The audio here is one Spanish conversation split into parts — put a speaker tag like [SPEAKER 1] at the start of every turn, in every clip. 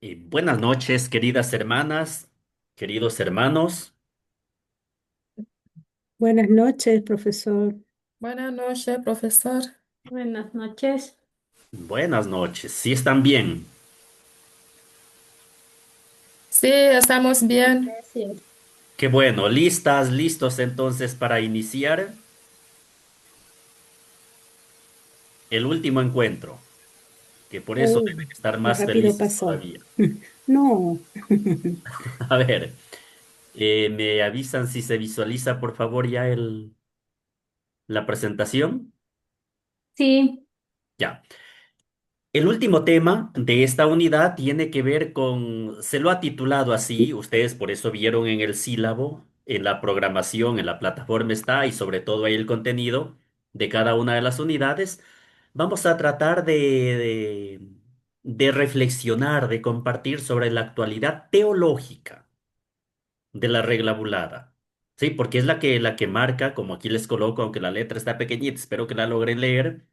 [SPEAKER 1] Buenas noches, queridas hermanas, queridos hermanos.
[SPEAKER 2] Buenas noches, profesor.
[SPEAKER 3] Buenas noches, profesor.
[SPEAKER 4] Buenas noches.
[SPEAKER 1] Buenas noches. ¿Sí están bien?
[SPEAKER 3] Sí, estamos bien.
[SPEAKER 4] Gracias.
[SPEAKER 1] Qué bueno. ¿Listas, listos entonces para iniciar el último encuentro? Que por eso
[SPEAKER 2] Oh,
[SPEAKER 1] deben estar
[SPEAKER 2] qué
[SPEAKER 1] más
[SPEAKER 2] rápido
[SPEAKER 1] felices
[SPEAKER 2] pasó.
[SPEAKER 1] todavía.
[SPEAKER 2] No.
[SPEAKER 1] A ver, ¿me avisan si se visualiza, por favor, ya la presentación?
[SPEAKER 4] Sí,
[SPEAKER 1] Ya. El último tema de esta unidad tiene que ver se lo ha titulado así, ustedes por eso vieron en el sílabo, en la programación, en la plataforma está y sobre todo ahí el contenido de cada una de las unidades. Vamos a tratar de reflexionar, de compartir sobre la actualidad teológica de la regla bulada. Sí, porque es la que marca, como aquí les coloco, aunque la letra está pequeñita, espero que la logren leer,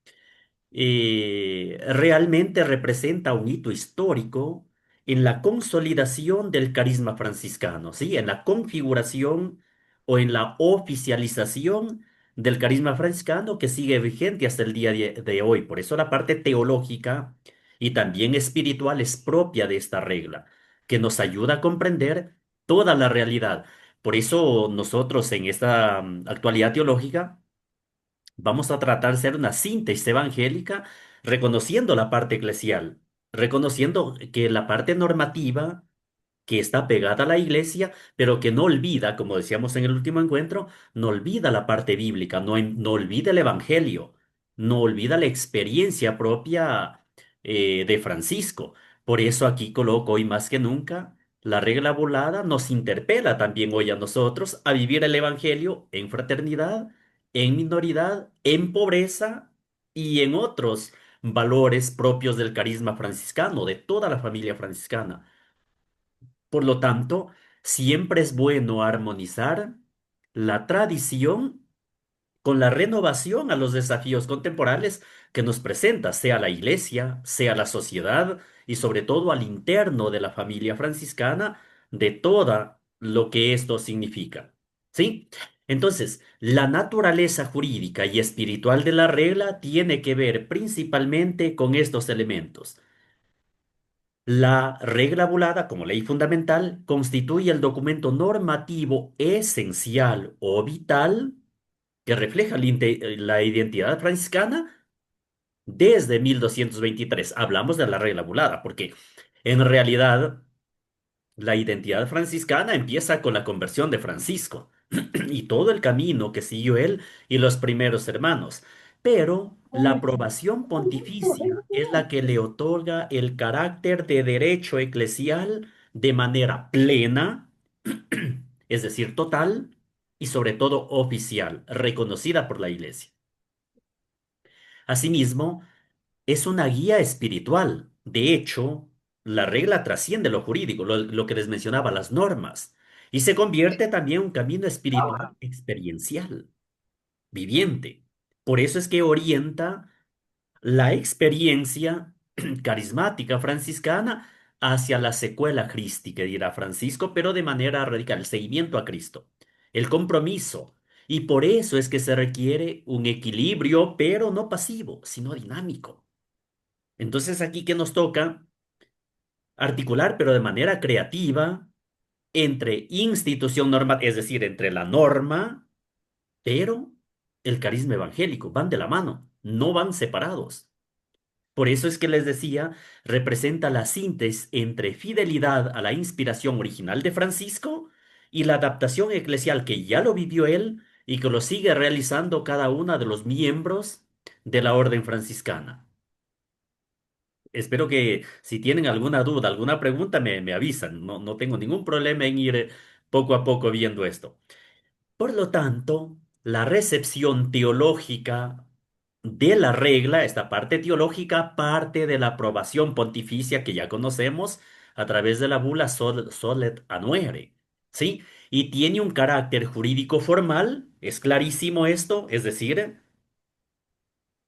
[SPEAKER 1] realmente representa un hito histórico en la consolidación del carisma franciscano, ¿sí? En la configuración o en la oficialización del carisma franciscano que sigue vigente hasta el día de hoy. Por eso la parte teológica y también espiritual es propia de esta regla, que nos ayuda a comprender toda la realidad. Por eso nosotros en esta actualidad teológica vamos a tratar de hacer una síntesis evangélica reconociendo la parte eclesial, reconociendo que la parte normativa que está pegada a la iglesia, pero que no olvida, como decíamos en el último encuentro, no olvida la parte bíblica, no olvida el evangelio, no olvida la experiencia propia de Francisco. Por eso aquí coloco hoy más que nunca, la regla volada nos interpela también hoy a nosotros a vivir el evangelio en fraternidad, en minoridad, en pobreza y en otros valores propios del carisma franciscano, de toda la familia franciscana. Por lo tanto, siempre es bueno armonizar la tradición con la renovación a los desafíos contemporáneos que nos presenta, sea la iglesia, sea la sociedad y sobre todo al interno de la familia franciscana, de toda lo que esto significa. ¿Sí? Entonces, la naturaleza jurídica y espiritual de la regla tiene que ver principalmente con estos elementos. La regla bulada, como ley fundamental, constituye el documento normativo esencial o vital que refleja la identidad franciscana desde 1223. Hablamos de la regla bulada, porque en realidad la identidad franciscana empieza con la conversión de Francisco y todo el camino que siguió él y los primeros hermanos. Pero la aprobación pontificia es la que le otorga el carácter de derecho eclesial de manera plena, es decir, total y sobre todo oficial, reconocida por la Iglesia. Asimismo, es una guía espiritual. De hecho, la regla trasciende lo jurídico, lo que les mencionaba, las normas, y se convierte también en un camino espiritual experiencial, viviente. Por eso es que orienta la experiencia carismática franciscana hacia la secuela crística, dirá Francisco, pero de manera radical, el seguimiento a Cristo, el compromiso. Y por eso es que se requiere un equilibrio, pero no pasivo, sino dinámico. Entonces aquí que nos toca articular, pero de manera creativa, entre institución norma, es decir, entre la norma, pero el carisma evangélico, van de la mano, no van separados. Por eso es que les decía, representa la síntesis entre fidelidad a la inspiración original de Francisco y la adaptación eclesial que ya lo vivió él y que lo sigue realizando cada una de los miembros de la orden franciscana. Espero que si tienen alguna duda, alguna pregunta, me avisan. No tengo ningún problema en ir poco a poco viendo esto. Por lo tanto, la recepción teológica de la regla, esta parte teológica, parte de la aprobación pontificia que ya conocemos a través de la bula Solet Anuere, ¿sí? Y tiene un carácter jurídico formal, es clarísimo esto, es decir,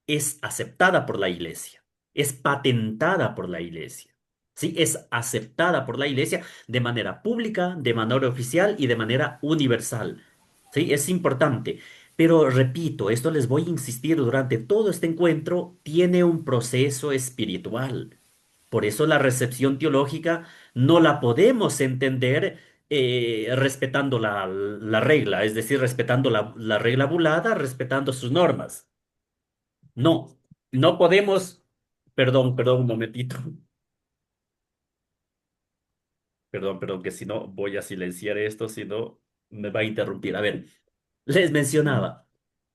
[SPEAKER 1] es aceptada por la Iglesia, es patentada por la Iglesia. ¿sí? Es aceptada por la iglesia de manera pública, de manera oficial y de manera universal, ¿sí? Es importante. Pero repito, esto les voy a insistir durante todo este encuentro, tiene un proceso espiritual. Por eso la recepción teológica no la podemos entender respetando la regla, es decir, respetando la regla bulada, respetando sus normas. No, no podemos, perdón, un momentito. Perdón, que si no voy a silenciar esto, si no me va a interrumpir. A ver, les mencionaba,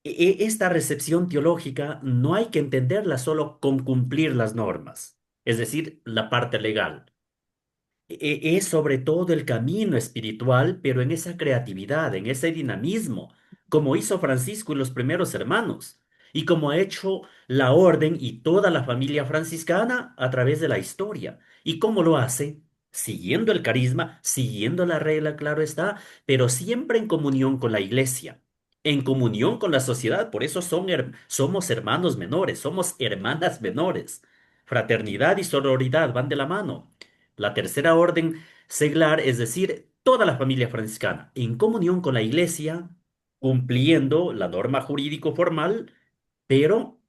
[SPEAKER 1] esta recepción teológica no hay que entenderla solo con cumplir las normas, es decir, la parte legal. Es sobre todo el camino espiritual, pero en esa creatividad, en ese dinamismo, como hizo Francisco y los primeros hermanos, y como ha hecho la orden y toda la familia franciscana a través de la historia. ¿Y cómo lo hace? Siguiendo el carisma, siguiendo la regla, claro está, pero siempre en comunión con la iglesia, en comunión con la sociedad. Por eso somos hermanos menores, somos hermanas menores. Fraternidad y sororidad van de la mano. La tercera orden seglar, es decir, toda la familia franciscana, en comunión con la iglesia, cumpliendo la norma jurídico formal, pero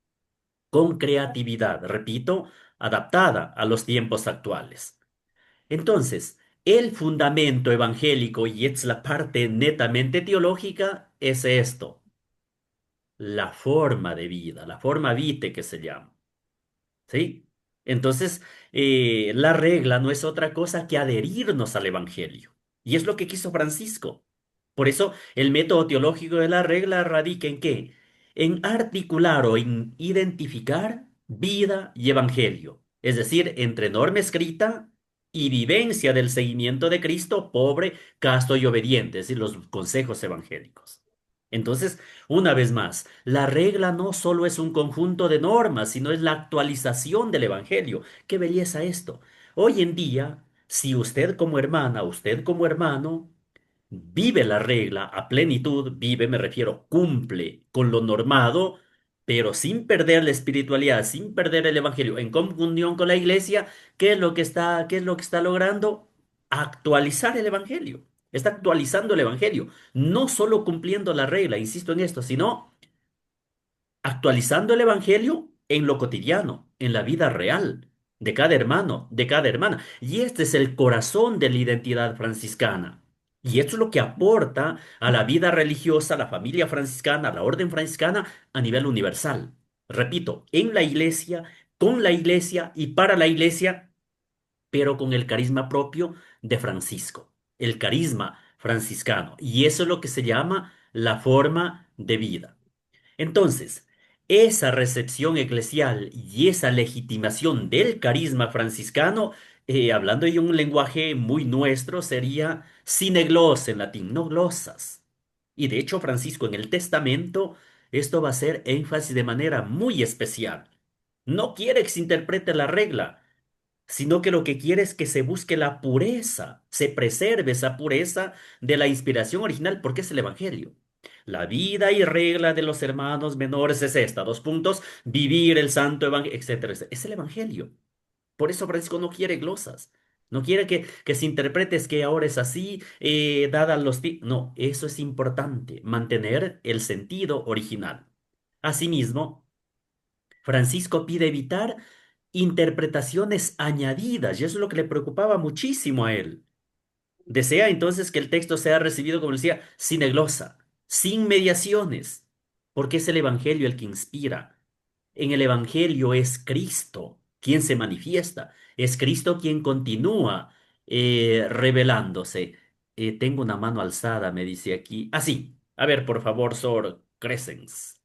[SPEAKER 1] con creatividad, repito, adaptada a los tiempos actuales. Entonces, el fundamento evangélico, y es la parte netamente teológica, es esto, la forma de vida, la forma vitae que se llama. ¿Sí? Entonces, la regla no es otra cosa que adherirnos al Evangelio. Y es lo que quiso Francisco. Por eso, el método teológico de la regla radica en qué? En articular o en identificar vida y Evangelio. Es decir, entre norma escrita y vivencia del seguimiento de Cristo, pobre, casto y obediente, es decir, los consejos evangélicos. Entonces, una vez más, la regla no solo es un conjunto de normas, sino es la actualización del Evangelio. ¡Qué belleza esto! Hoy en día, si usted como hermana, usted como hermano, vive la regla a plenitud, vive, me refiero, cumple con lo normado, pero sin perder la espiritualidad, sin perder el Evangelio, en comunión con la iglesia, qué es lo que está logrando? Actualizar el Evangelio. Está actualizando el Evangelio, no solo cumpliendo la regla, insisto en esto, sino actualizando el Evangelio en lo cotidiano, en la vida real, de cada hermano, de cada hermana. Y este es el corazón de la identidad franciscana. Y esto es lo que aporta a la vida religiosa, a la familia franciscana, a la orden franciscana a nivel universal. Repito, en la iglesia, con la iglesia y para la iglesia, pero con el carisma propio de Francisco, el carisma franciscano. Y eso es lo que se llama la forma de vida. Entonces, esa recepción eclesial y esa legitimación del carisma franciscano, hablando de un lenguaje muy nuestro, sería sine glossa en latín, no glosas. Y de hecho, Francisco, en el testamento, esto va a ser énfasis de manera muy especial. No quiere que se interprete la regla, sino que lo que quiere es que se busque la pureza, se preserve esa pureza de la inspiración original, porque es el Evangelio. La vida y regla de los hermanos menores es esta, dos puntos, vivir el santo evangelio, etcétera, etcétera. Es el Evangelio. Por eso Francisco no quiere glosas, no quiere que se interprete es que ahora es así, dadas No, eso es importante, mantener el sentido original. Asimismo, Francisco pide evitar interpretaciones añadidas, y eso es lo que le preocupaba muchísimo a él. Desea entonces que el texto sea recibido, como decía, sin glosa, sin mediaciones, porque es el Evangelio el que inspira. En el Evangelio es Cristo quien se manifiesta, es Cristo quien continúa revelándose. Tengo una mano alzada, me dice aquí. Así, a ver, por favor, Sor Crescens.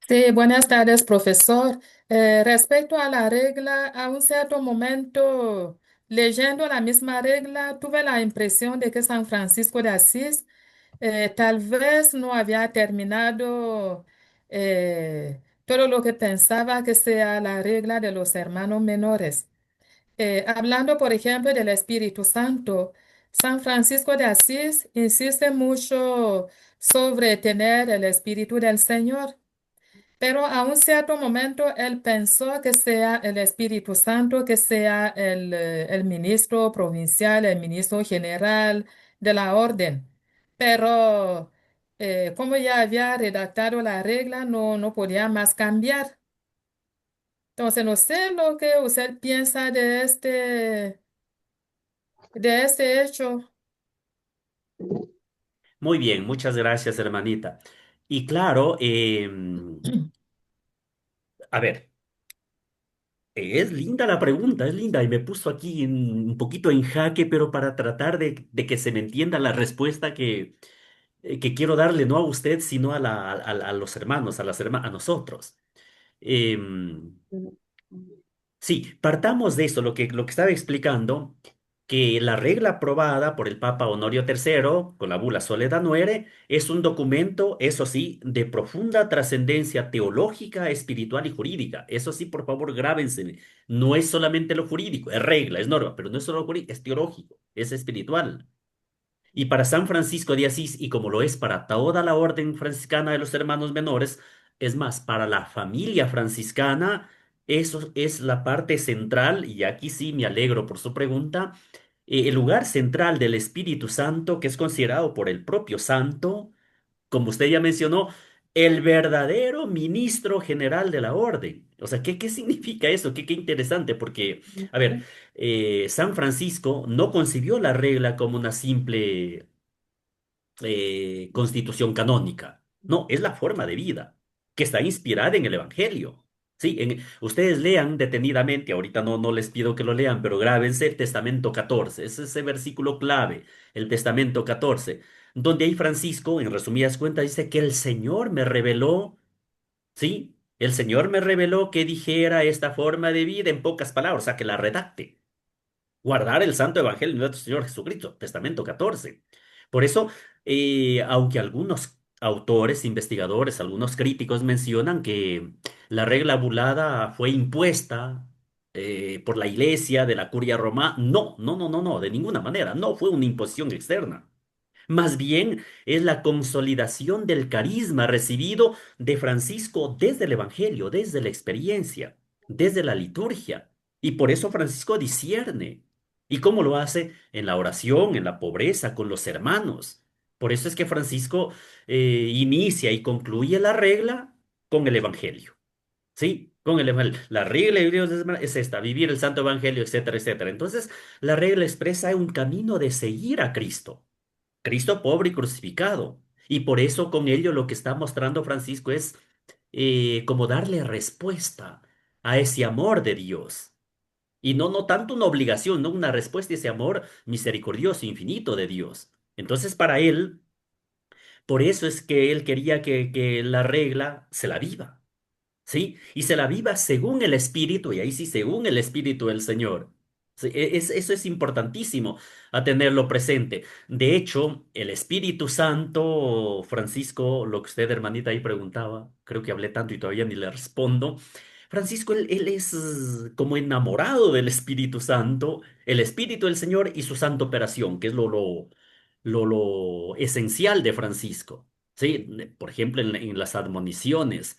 [SPEAKER 3] Sí, buenas tardes, profesor. Respecto a la regla, a un cierto momento, leyendo la misma regla, tuve la impresión de que San Francisco de Asís tal vez no había terminado todo lo que pensaba que sea la regla de los hermanos menores. Hablando, por ejemplo, del Espíritu Santo, San Francisco de Asís insiste mucho sobre tener el Espíritu del Señor. pero a un cierto momento él pensó que sea el Espíritu Santo, que sea el ministro provincial, el ministro general de la orden. Pero como ya había redactado la regla, no podía más cambiar. Entonces, no sé lo que usted piensa de este hecho.
[SPEAKER 1] Muy bien, muchas gracias, hermanita. Y claro, a ver, es linda la pregunta, es linda y me puso aquí un poquito en jaque, pero para tratar de que se me entienda la respuesta que quiero darle no a usted, sino a los hermanos, a nosotros. Em, Sí, partamos de eso, lo que estaba explicando, que la regla aprobada por el Papa Honorio III, con la bula Soledad Nuere, es un documento, eso sí, de profunda trascendencia teológica, espiritual y jurídica. Eso sí, por favor, grábense. No es solamente lo jurídico, es regla, es norma, pero no es solo jurídico, es teológico, es espiritual. Y para San Francisco de Asís, y como lo es para toda la orden franciscana de los hermanos menores, es más, para la familia franciscana, eso es la parte central, y aquí sí me alegro por su pregunta, el lugar central del Espíritu Santo, que es considerado por el propio santo, como usted ya mencionó, el verdadero ministro general de la orden. O sea, ¿qué significa eso? Qué interesante, porque, a ver, San Francisco no concibió la regla como una simple constitución canónica. No, es la forma de vida que está inspirada en el Evangelio. Sí, ustedes lean detenidamente, ahorita no les pido que lo lean, pero grábense el Testamento 14, es ese versículo clave, el Testamento 14, donde ahí Francisco, en resumidas cuentas, dice que el Señor me reveló, sí, el Señor me reveló que dijera esta forma de vida en pocas palabras, o sea, que la redacte. Guardar el Santo Evangelio de nuestro Señor Jesucristo, Testamento 14. Por eso, aunque algunos autores, investigadores, algunos críticos mencionan que la regla bulada fue impuesta por la Iglesia de la Curia Romana, no, de ninguna manera, no fue una imposición externa. Más bien es la consolidación del carisma recibido de Francisco desde el Evangelio, desde la experiencia, desde la liturgia. Y por eso Francisco discierne. ¿Y cómo lo hace? En la oración, en la pobreza, con los hermanos. Por eso es que Francisco inicia y concluye la regla con el Evangelio. ¿Sí? Con el Evangelio. La regla de Dios es esta, vivir el Santo Evangelio, etcétera, etcétera. Entonces, la regla expresa un camino de seguir a Cristo. Cristo pobre y crucificado. Y por eso con ello lo que está mostrando Francisco es como darle respuesta a ese amor de Dios. Y no tanto una obligación, no una respuesta a ese amor misericordioso, infinito de Dios. Entonces para él, por eso es que él quería que la regla se la viva. ¿Sí? Y se la viva según el Espíritu, y ahí sí, según el Espíritu del Señor. Sí, eso es importantísimo a tenerlo presente. De hecho, el Espíritu Santo, Francisco, lo que usted, hermanita, ahí preguntaba, creo que hablé tanto y todavía ni le respondo. Francisco, él es como enamorado del Espíritu Santo, el Espíritu del Señor y su santa operación, que es lo esencial de Francisco. ¿Sí? Por ejemplo, en las admoniciones.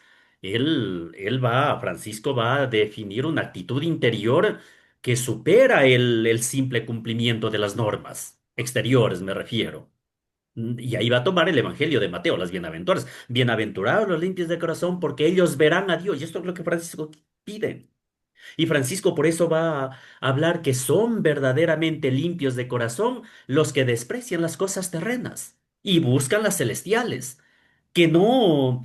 [SPEAKER 1] Francisco va a definir una actitud interior que supera el simple cumplimiento de las normas exteriores, me refiero. Y ahí va a tomar el Evangelio de Mateo, las bienaventuras. Bienaventurados los limpios de corazón, porque ellos verán a Dios. Y esto es lo que Francisco pide. Y Francisco por eso va a hablar que son verdaderamente limpios de corazón los que desprecian las cosas terrenas y buscan las celestiales, que no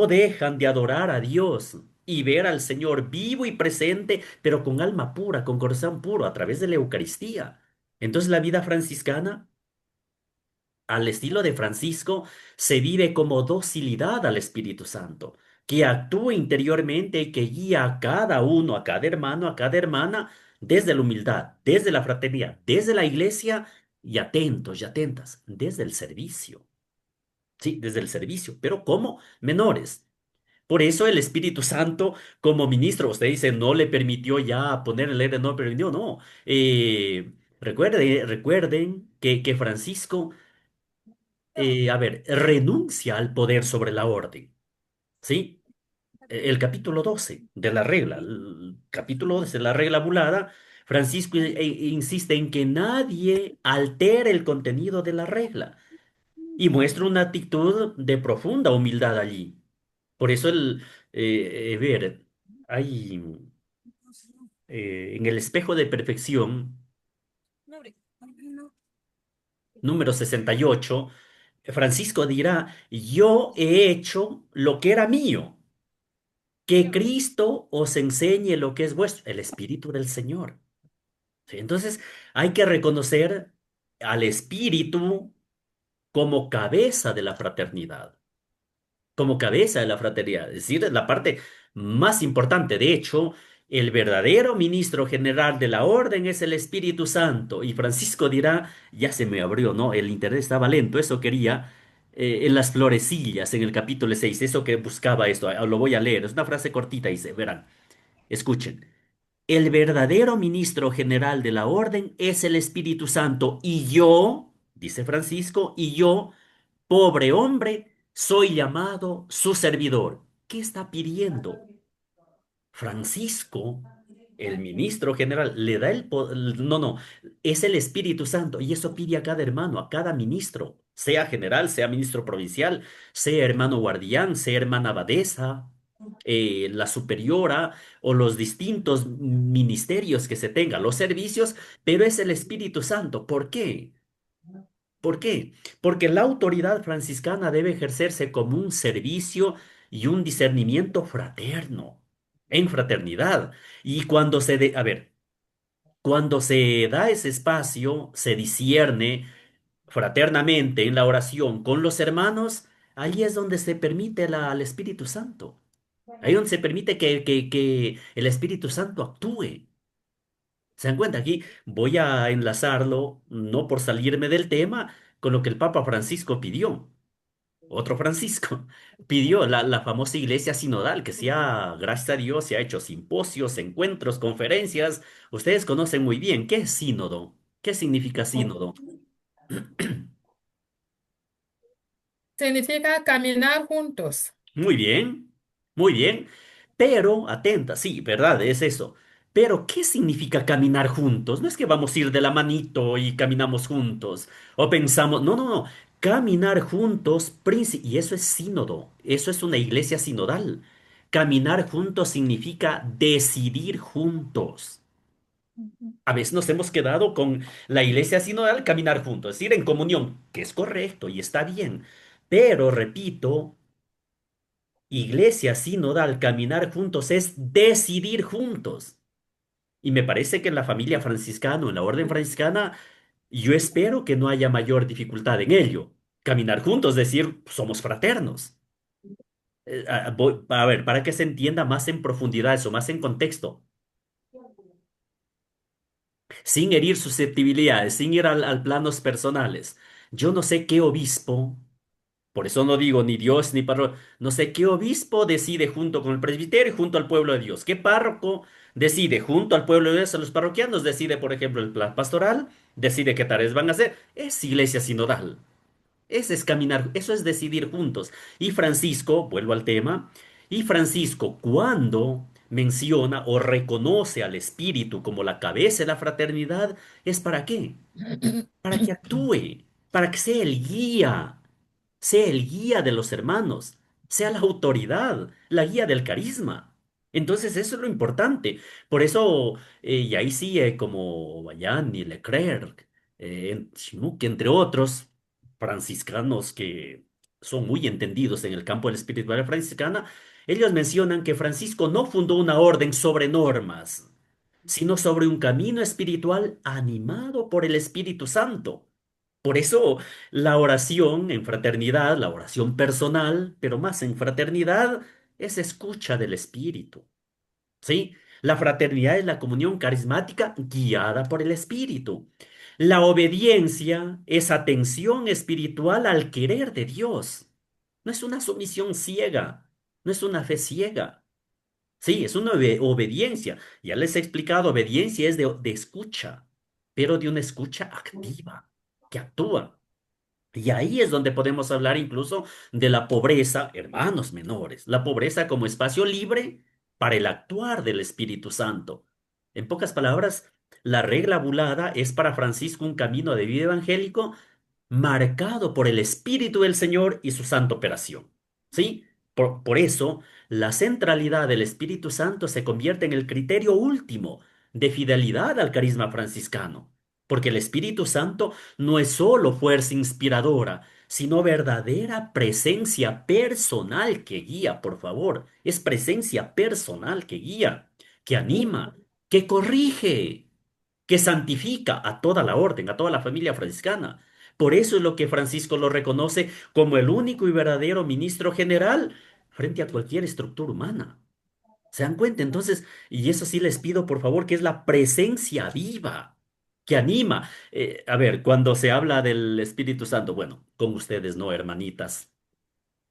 [SPEAKER 1] dejan de adorar a Dios y ver al Señor vivo y presente, pero con alma pura, con corazón puro, a través de la Eucaristía. Entonces la vida franciscana, al estilo de Francisco, se vive como docilidad al Espíritu Santo, que actúa interiormente y que guía a cada uno, a cada hermano, a cada hermana, desde la humildad, desde la fraternidad, desde la iglesia y atentos y atentas, desde el servicio. Sí, desde el servicio, pero como menores. Por eso el Espíritu Santo, como ministro, usted dice, no le permitió ya poner el de no permitió, no. Recuerden que Francisco, a ver, renuncia al poder sobre la orden, ¿sí? el capítulo 12 de la regla, el capítulo 12 de la regla bulada, Francisco insiste en que nadie altere el contenido de la regla y muestra una actitud de profunda humildad allí. Por eso ver, hay en el espejo de perfección, número 68, Francisco dirá, yo he hecho lo que era mío, que Cristo os enseñe lo que es vuestro, el Espíritu del Señor. ¿Sí? Entonces, hay que reconocer al Espíritu como cabeza de la fraternidad, como cabeza de la fraternidad, es decir, es la parte más importante. De hecho, el verdadero ministro general de la orden es el Espíritu Santo. Y Francisco dirá, ya se me abrió, ¿no? El internet estaba lento, eso quería. En las florecillas, en el capítulo 6 eso que buscaba esto, lo voy a leer, es una frase cortita, dice, verán, escuchen. El verdadero ministro general de la orden es el Espíritu Santo y yo, dice Francisco, y yo, pobre hombre, soy llamado su servidor. ¿Qué está pidiendo? Francisco, el ministro general, le da no, no, es el Espíritu Santo y eso pide a cada hermano, a cada ministro, sea general, sea ministro provincial, sea hermano guardián, sea hermana abadesa, la superiora o los distintos ministerios que se tengan, los servicios, pero es el Espíritu Santo. ¿Por qué? ¿Por qué? Porque la autoridad franciscana debe ejercerse como un servicio y un discernimiento fraterno, en fraternidad. Y a ver, cuando se da ese espacio, se discierne fraternamente en la oración con los hermanos, ahí es donde se permite al Espíritu Santo. Ahí es donde se permite que el Espíritu Santo actúe. ¿Se dan cuenta? Aquí voy a enlazarlo, no por salirme del tema, con lo que el Papa Francisco pidió. Otro Francisco pidió la famosa iglesia sinodal, que gracias a Dios, se ha hecho simposios, encuentros, conferencias. Ustedes conocen muy bien qué es sínodo, qué significa sínodo.
[SPEAKER 3] Significa caminar juntos.
[SPEAKER 1] Muy bien, muy bien. Pero, atenta, sí, verdad, es eso. Pero, ¿qué significa caminar juntos? No es que vamos a ir de la manito y caminamos juntos. O pensamos, no, no, no. Caminar juntos, y eso es sínodo. Eso es una iglesia sinodal. Caminar juntos significa decidir juntos. A veces nos hemos quedado con la iglesia sinodal caminar juntos, es decir, en comunión, que es correcto y está bien. Pero, repito, iglesia sinodal, caminar juntos es decidir juntos. Y me parece que en la familia franciscana, en la orden franciscana, yo espero que no haya mayor dificultad en ello. Caminar juntos, decir, somos fraternos. A ver, para que se entienda más en profundidad eso, más en contexto, sin herir susceptibilidades, sin ir al planos personales. Yo no sé qué obispo. Por eso no digo ni Dios ni párroco. No sé qué obispo decide junto con el presbiterio y junto al pueblo de Dios. ¿Qué párroco decide junto al pueblo de Dios, a los parroquianos? Decide, por ejemplo, el plan pastoral, decide qué tareas van a hacer. Es iglesia sinodal. Ese es caminar, eso es decidir juntos. Y Francisco, vuelvo al tema, y Francisco cuando menciona o reconoce al Espíritu como la cabeza de la fraternidad, ¿es para qué? Para que actúe, para que sea el guía de los hermanos, sea la autoridad, la guía del carisma. Entonces eso es lo importante. Por eso, y ahí sí, como Bayán y Leclerc, Chinook, entre otros franciscanos que son muy entendidos en el campo de la espiritualidad franciscana, ellos mencionan que Francisco no fundó una orden sobre normas, sino sobre un camino espiritual animado por el Espíritu Santo. Por eso la oración en fraternidad, la oración personal, pero más en fraternidad, es escucha del Espíritu. ¿Sí? La fraternidad es la comunión carismática guiada por el Espíritu. La obediencia es atención espiritual al querer de Dios. No es una sumisión ciega, no es una fe ciega. Sí, es una obediencia. Ya les he explicado, obediencia es de escucha, pero de una escucha activa, que actúa. Y ahí es donde podemos hablar incluso de la pobreza, hermanos menores, la pobreza como espacio libre para el actuar del Espíritu Santo. En pocas palabras, la regla bulada es para Francisco un camino de vida evangélico marcado por el Espíritu del Señor y su santa operación. ¿Sí? Por eso, la centralidad del Espíritu Santo se convierte en el criterio último de fidelidad al carisma franciscano, porque el Espíritu Santo no es solo fuerza inspiradora, sino verdadera presencia personal que guía, por favor. Es presencia personal que guía, que anima, que corrige, que santifica a toda la orden, a toda la familia franciscana. Por eso es lo que Francisco lo reconoce como el único y verdadero ministro general frente a cualquier estructura humana. ¿Se dan cuenta? Entonces, y eso sí les pido, por favor, que es la presencia viva que anima. A ver, cuando se habla del Espíritu Santo, bueno, con ustedes no, hermanitas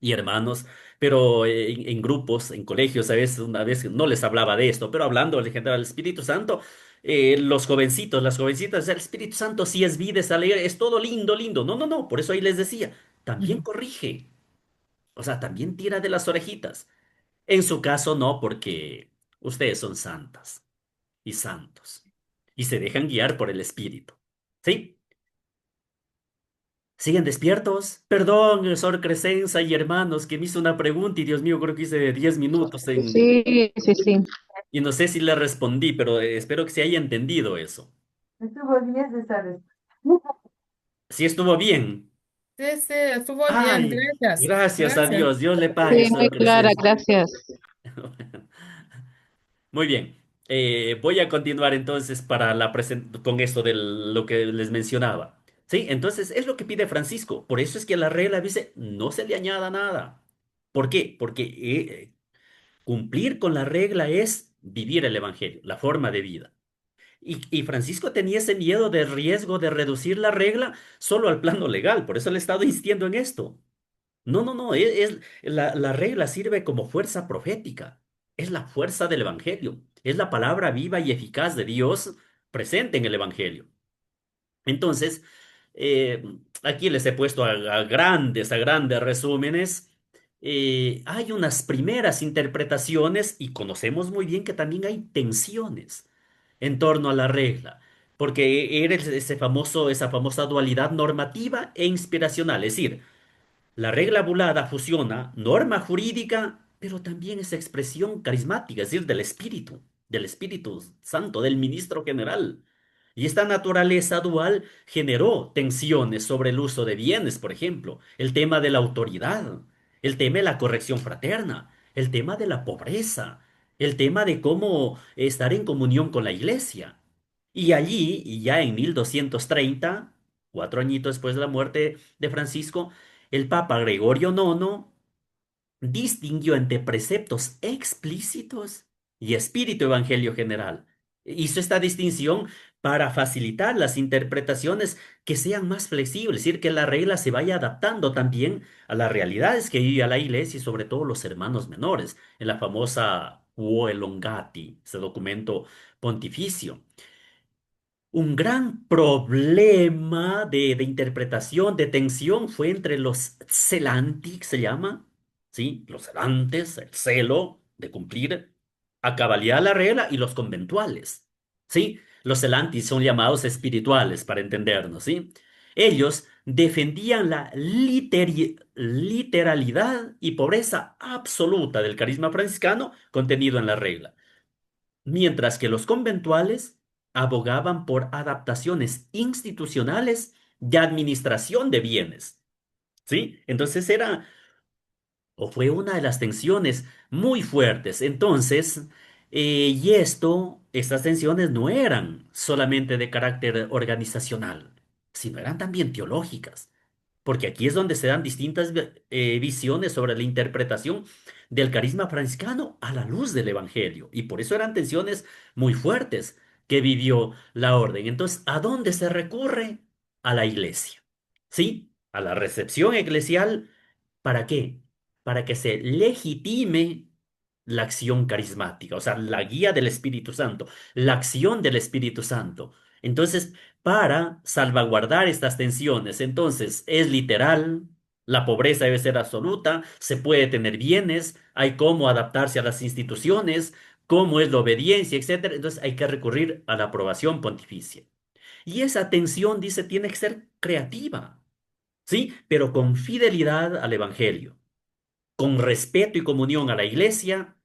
[SPEAKER 1] y hermanos, pero en grupos, en colegios, a veces una vez no les hablaba de esto, pero hablando en general del Espíritu Santo, los jovencitos, las jovencitas, el Espíritu Santo sí es vida, es alegre, es todo lindo, lindo. No, no, no, por eso ahí les decía, también corrige, o sea, también tira de las orejitas. En su caso no, porque ustedes son santas y santos y se dejan guiar por el Espíritu. ¿Sí? ¿Siguen despiertos? Perdón, Sor Crescenza y hermanos, que me hizo una pregunta y Dios mío, creo que hice 10 minutos
[SPEAKER 5] Sí, sí, sí.
[SPEAKER 1] y no sé si le respondí, pero espero que se haya entendido eso.
[SPEAKER 5] Estuvo bien, César.
[SPEAKER 1] ¿Sí estuvo bien?
[SPEAKER 3] Sí, sí, estuvo bien,
[SPEAKER 1] Ay,
[SPEAKER 3] gracias.
[SPEAKER 1] gracias a
[SPEAKER 3] Gracias.
[SPEAKER 1] Dios. Dios le pague,
[SPEAKER 5] Sí, muy
[SPEAKER 1] Sor
[SPEAKER 5] clara,
[SPEAKER 1] Crescenza.
[SPEAKER 5] gracias.
[SPEAKER 1] Muy bien. Voy a continuar entonces para con esto de lo que les mencionaba. Sí, entonces es lo que pide Francisco. Por eso es que la regla dice, no se le añada nada. ¿Por qué? Porque cumplir con la regla es vivir el evangelio, la forma de vida. Y Francisco tenía ese miedo de riesgo de reducir la regla solo al plano legal. Por eso le he estado insistiendo en esto. No, no, no, la regla sirve como fuerza profética, es la fuerza del Evangelio, es la palabra viva y eficaz de Dios presente en el Evangelio. Entonces, eh, aquí les he puesto a grandes resúmenes. Hay unas primeras interpretaciones y conocemos muy bien que también hay tensiones en torno a la regla, porque era esa famosa dualidad normativa e inspiracional, es decir, la regla bulada fusiona norma jurídica, pero también es expresión carismática, es decir, del Espíritu Santo, del ministro general. Y esta naturaleza dual generó tensiones sobre el uso de bienes, por ejemplo, el tema de la autoridad, el tema de la corrección fraterna, el tema de la pobreza, el tema de cómo estar en comunión con la iglesia. Y allí, y ya en 1230, 4 añitos después de la muerte de Francisco, el Papa Gregorio IX distinguió entre preceptos explícitos y espíritu evangelio general. Hizo esta distinción para facilitar las interpretaciones que sean más flexibles, es decir, que la regla se vaya adaptando también a las realidades que vive la iglesia y sobre todo los hermanos menores, en la famosa Quo Elongati, ese documento pontificio. Un gran problema de interpretación, de tensión, fue entre los celanti, que se llama, ¿sí? Los celantes, el celo de cumplir a cabalidad la regla, y los conventuales, ¿sí? Los celantis son llamados espirituales, para entendernos, ¿sí? Ellos defendían la literalidad y pobreza absoluta del carisma franciscano contenido en la regla, mientras que los conventuales abogaban por adaptaciones institucionales de administración de bienes, ¿sí? Entonces era o fue una de las tensiones muy fuertes. Entonces, estas tensiones no eran solamente de carácter organizacional, sino eran también teológicas, porque aquí es donde se dan distintas visiones sobre la interpretación del carisma franciscano a la luz del Evangelio. Y por eso eran tensiones muy fuertes que vivió la orden. Entonces, ¿a dónde se recurre? A la iglesia. ¿Sí? A la recepción eclesial. ¿Para qué? Para que se legitime la acción carismática, o sea, la guía del Espíritu Santo, la acción del Espíritu Santo. Entonces, para salvaguardar estas tensiones, entonces, es literal, la pobreza debe ser absoluta, se puede tener bienes, hay cómo adaptarse a las instituciones, cómo es la obediencia, etcétera. Entonces, hay que recurrir a la aprobación pontificia. Y esa tensión, dice, tiene que ser creativa, ¿sí? Pero con fidelidad al Evangelio, con respeto y comunión a la iglesia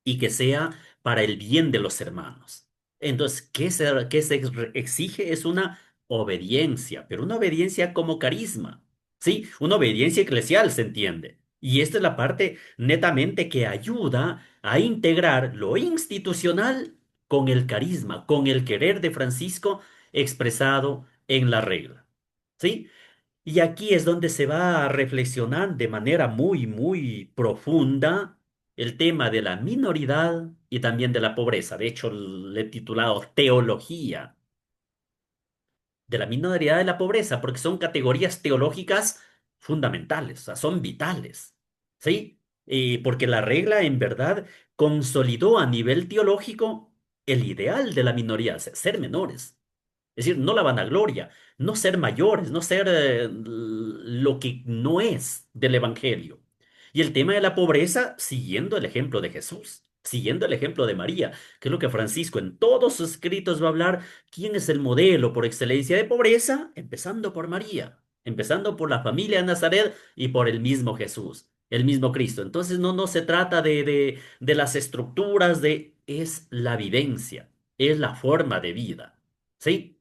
[SPEAKER 1] y que sea para el bien de los hermanos. Entonces, ¿qué se exige? Es una obediencia, pero una obediencia como carisma, ¿sí? Una obediencia eclesial, se entiende. Y esta es la parte netamente que ayuda a integrar lo institucional con el carisma, con el querer de Francisco expresado en la regla, ¿sí? Y aquí es donde se va a reflexionar de manera muy, muy profunda el tema de la minoridad y también de la pobreza. De hecho, le he titulado Teología de la minoridad y de la pobreza, porque son categorías teológicas fundamentales, o sea, son vitales, ¿sí? Porque la regla en verdad consolidó a nivel teológico el ideal de la minoría, o sea, ser menores. Es decir, no la vanagloria, no ser mayores, no ser lo que no es del Evangelio. Y el tema de la pobreza, siguiendo el ejemplo de Jesús, siguiendo el ejemplo de María, que es lo que Francisco en todos sus escritos va a hablar, quién es el modelo por excelencia de pobreza, empezando por María, empezando por la familia de Nazaret y por el mismo Jesús, el mismo Cristo. Entonces no se trata de las estructuras, es la vivencia, es la forma de vida. ¿Sí?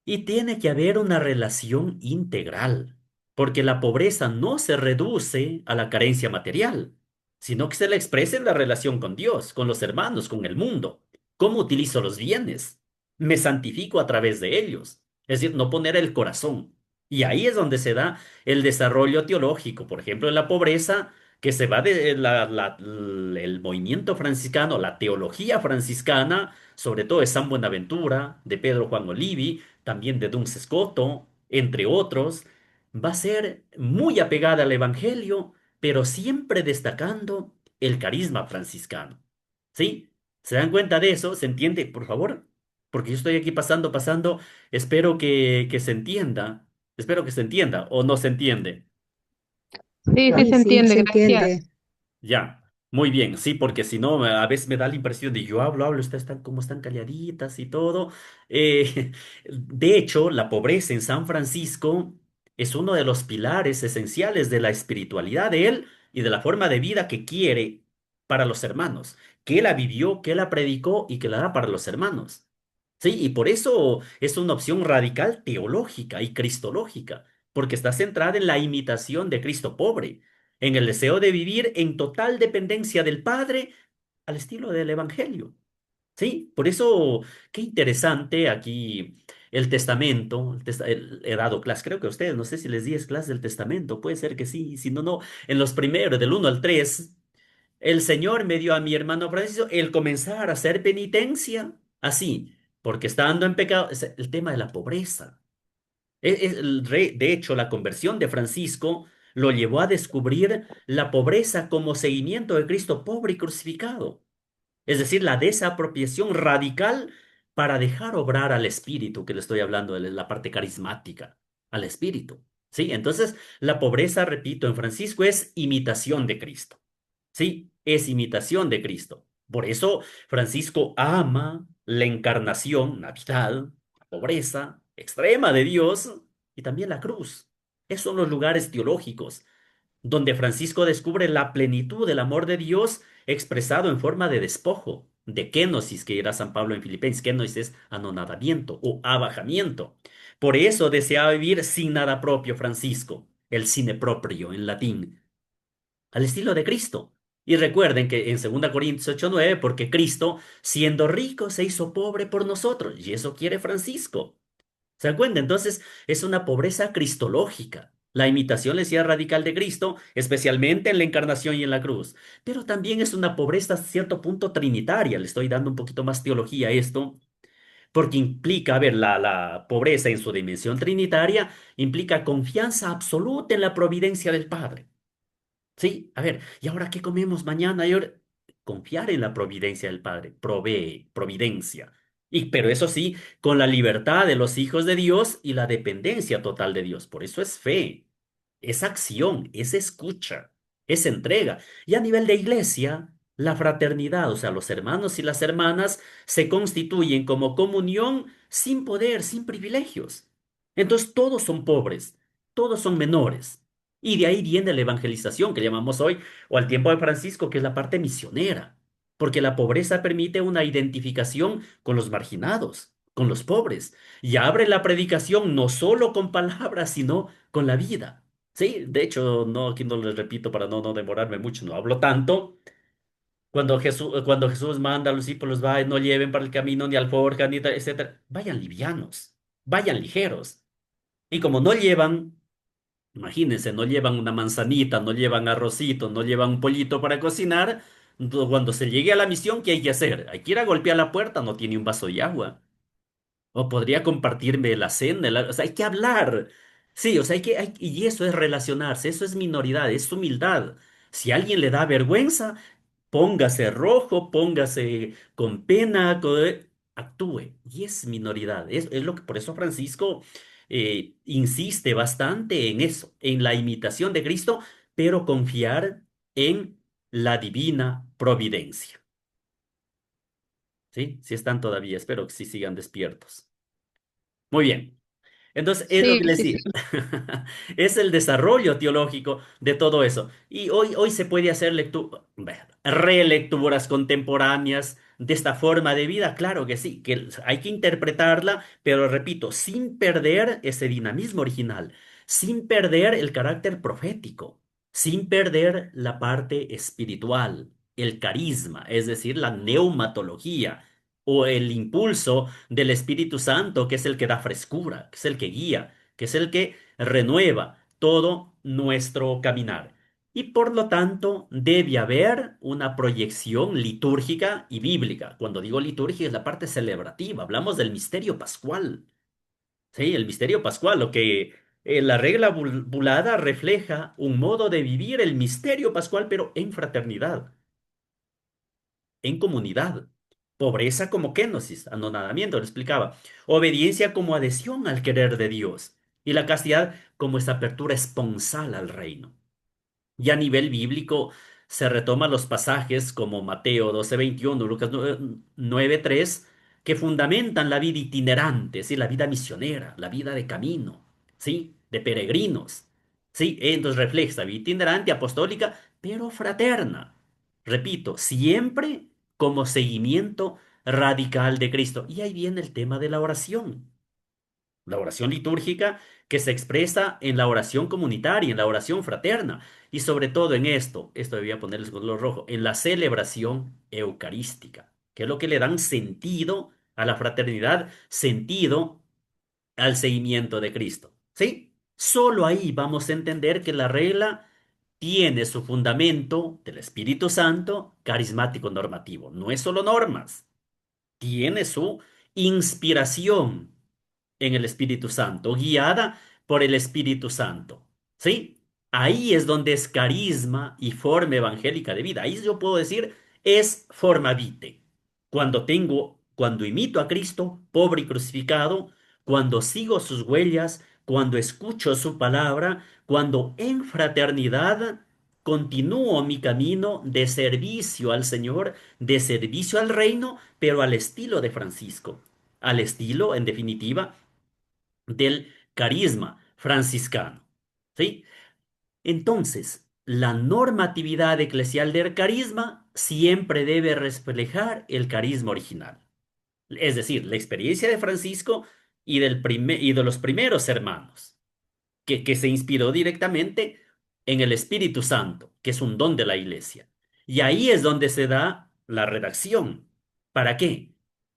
[SPEAKER 1] Y tiene que haber una relación integral, porque la pobreza no se reduce a la carencia material, sino que se la expresa en la relación con Dios, con los hermanos, con el mundo. ¿Cómo utilizo los bienes? Me santifico a través de ellos, es decir, no poner el corazón. Y ahí es donde se da el desarrollo teológico, por ejemplo, en la pobreza, que se va de el movimiento franciscano, la teología franciscana, sobre todo de San Buenaventura, de Pedro Juan Olivi, también de Duns Scoto, entre otros, va a ser muy apegada al Evangelio, pero siempre destacando el carisma franciscano. ¿Sí? ¿Se dan cuenta de eso? ¿Se entiende? Por favor, porque yo estoy aquí pasando, espero que se entienda, espero que se entienda o no se entiende.
[SPEAKER 5] Sí, sí
[SPEAKER 2] Sí,
[SPEAKER 5] se
[SPEAKER 2] sí,
[SPEAKER 5] entiende,
[SPEAKER 2] se
[SPEAKER 5] gracias.
[SPEAKER 2] entiende.
[SPEAKER 1] Ya, muy bien, sí, porque si no, a veces me da la impresión de yo hablo, ustedes están como están calladitas y todo. De hecho, la pobreza en San Francisco es uno de los pilares esenciales de la espiritualidad de él y de la forma de vida que quiere para los hermanos, que él la vivió, que él la predicó y que la da para los hermanos. Sí, y por eso es una opción radical teológica y cristológica, porque está centrada en la imitación de Cristo pobre, en el deseo de vivir en total dependencia del Padre al estilo del Evangelio. Sí, por eso, qué interesante aquí el testamento, he dado clase, creo que a ustedes, no sé si les di clase del testamento, puede ser que sí, si no, no, en los primeros, del 1 al 3, el Señor me dio a mi hermano Francisco el comenzar a hacer penitencia, así, porque estando en pecado, es el tema de la pobreza. De hecho, la conversión de Francisco lo llevó a descubrir la pobreza como seguimiento de Cristo pobre y crucificado. Es decir, la desapropiación radical para dejar obrar al Espíritu, que le estoy hablando de la parte carismática, al Espíritu. ¿Sí? Entonces, la pobreza, repito, en Francisco es imitación de Cristo. ¿Sí? Es imitación de Cristo. Por eso Francisco ama la encarnación, Navidad, la pobreza extrema de Dios y también la cruz. Esos son los lugares teológicos donde Francisco descubre la plenitud del amor de Dios expresado en forma de despojo, de kenosis, que era San Pablo en Filipenses. Kenosis es anonadamiento o abajamiento. Por eso deseaba vivir sin nada propio Francisco, el sine proprio en latín, al estilo de Cristo. Y recuerden que en 2 Corintios 8:9, porque Cristo, siendo rico, se hizo pobre por nosotros, y eso quiere Francisco. ¿Se dan cuenta? Entonces es una pobreza cristológica. La imitación, le decía, radical de Cristo, especialmente en la encarnación y en la cruz. Pero también es una pobreza a cierto punto trinitaria. Le estoy dando un poquito más teología a esto, porque implica, a ver, la pobreza en su dimensión trinitaria implica confianza absoluta en la providencia del Padre. Sí, a ver, ¿y ahora qué comemos mañana? Confiar en la providencia del Padre. Provee, providencia. Pero eso sí, con la libertad de los hijos de Dios y la dependencia total de Dios. Por eso es fe, es acción, es escucha, es entrega. Y a nivel de iglesia, la fraternidad, o sea, los hermanos y las hermanas se constituyen como comunión sin poder, sin privilegios. Entonces todos son pobres, todos son menores. Y de ahí viene la evangelización que llamamos hoy, o al tiempo de Francisco, que es la parte misionera, porque la pobreza permite una identificación con los marginados, con los pobres, y abre la predicación no solo con palabras, sino con la vida. Sí, de hecho, no, aquí no les repito para no demorarme mucho, no hablo tanto. Cuando Jesús manda a los discípulos, va, no lleven para el camino ni alforja, ni etcétera, vayan livianos, vayan ligeros. Y como no llevan, imagínense, no llevan una manzanita, no llevan arrocito, no llevan un pollito para cocinar, cuando se llegue a la misión, ¿qué hay que hacer? Hay que ir a golpear la puerta, no tiene un vaso de agua. O podría compartirme la cena, o sea, hay que hablar. Sí, o sea, y eso es relacionarse, eso es minoridad, es humildad. Si a alguien le da vergüenza, póngase rojo, póngase con pena, actúe. Y es minoridad. Es lo que por eso Francisco insiste bastante en eso, en la imitación de Cristo, pero confiar en la divina providencia. ¿Sí? Si están todavía, espero que sí sigan despiertos. Muy bien. Entonces, es lo
[SPEAKER 5] Sí,
[SPEAKER 1] que les
[SPEAKER 5] sí,
[SPEAKER 1] decía.
[SPEAKER 5] sí.
[SPEAKER 1] Es el desarrollo teológico de todo eso. Y hoy se puede hacer relecturas contemporáneas de esta forma de vida. Claro que sí, que hay que interpretarla, pero repito, sin perder ese dinamismo original, sin perder el carácter profético, sin perder la parte espiritual, el carisma, es decir, la neumatología o el impulso del Espíritu Santo, que es el que da frescura, que es el que guía, que es el que renueva todo nuestro caminar. Y por lo tanto, debe haber una proyección litúrgica y bíblica. Cuando digo litúrgica es la parte celebrativa, hablamos del misterio pascual. Sí, el misterio pascual, lo que la regla bulada refleja un modo de vivir el misterio pascual, pero en fraternidad, en comunidad. Pobreza como kenosis, anonadamiento, lo explicaba. Obediencia como adhesión al querer de Dios. Y la castidad como esa apertura esponsal al reino. Y a nivel bíblico se retoman los pasajes como Mateo 12:21, Lucas 9:3, que fundamentan la vida itinerante, ¿sí? La vida misionera, la vida de camino, ¿sí? De peregrinos. ¿Sí? Entonces refleja vida itinerante, apostólica, pero fraterna. Repito, siempre como seguimiento radical de Cristo. Y ahí viene el tema de la oración. La oración litúrgica que se expresa en la oración comunitaria, en la oración fraterna y sobre todo en esto debía ponerles color rojo, en la celebración eucarística, que es lo que le dan sentido a la fraternidad, sentido al seguimiento de Cristo. ¿Sí? Solo ahí vamos a entender que la regla tiene su fundamento del Espíritu Santo carismático normativo. No es solo normas, tiene su inspiración en el Espíritu Santo, guiada por el Espíritu Santo. ¿Sí? Ahí es donde es carisma y forma evangélica de vida. Ahí yo puedo decir, es forma vitae. Cuando imito a Cristo, pobre y crucificado, cuando sigo sus huellas, cuando escucho su palabra, cuando en fraternidad continúo mi camino de servicio al Señor, de servicio al reino, pero al estilo de Francisco, al estilo, en definitiva, del carisma franciscano. ¿Sí? Entonces, la normatividad eclesial del carisma siempre debe reflejar el carisma original. Es decir, la experiencia de Francisco y de los primeros hermanos, que se inspiró directamente en el Espíritu Santo, que es un don de la Iglesia. Y ahí es donde se da la redacción. ¿Para qué?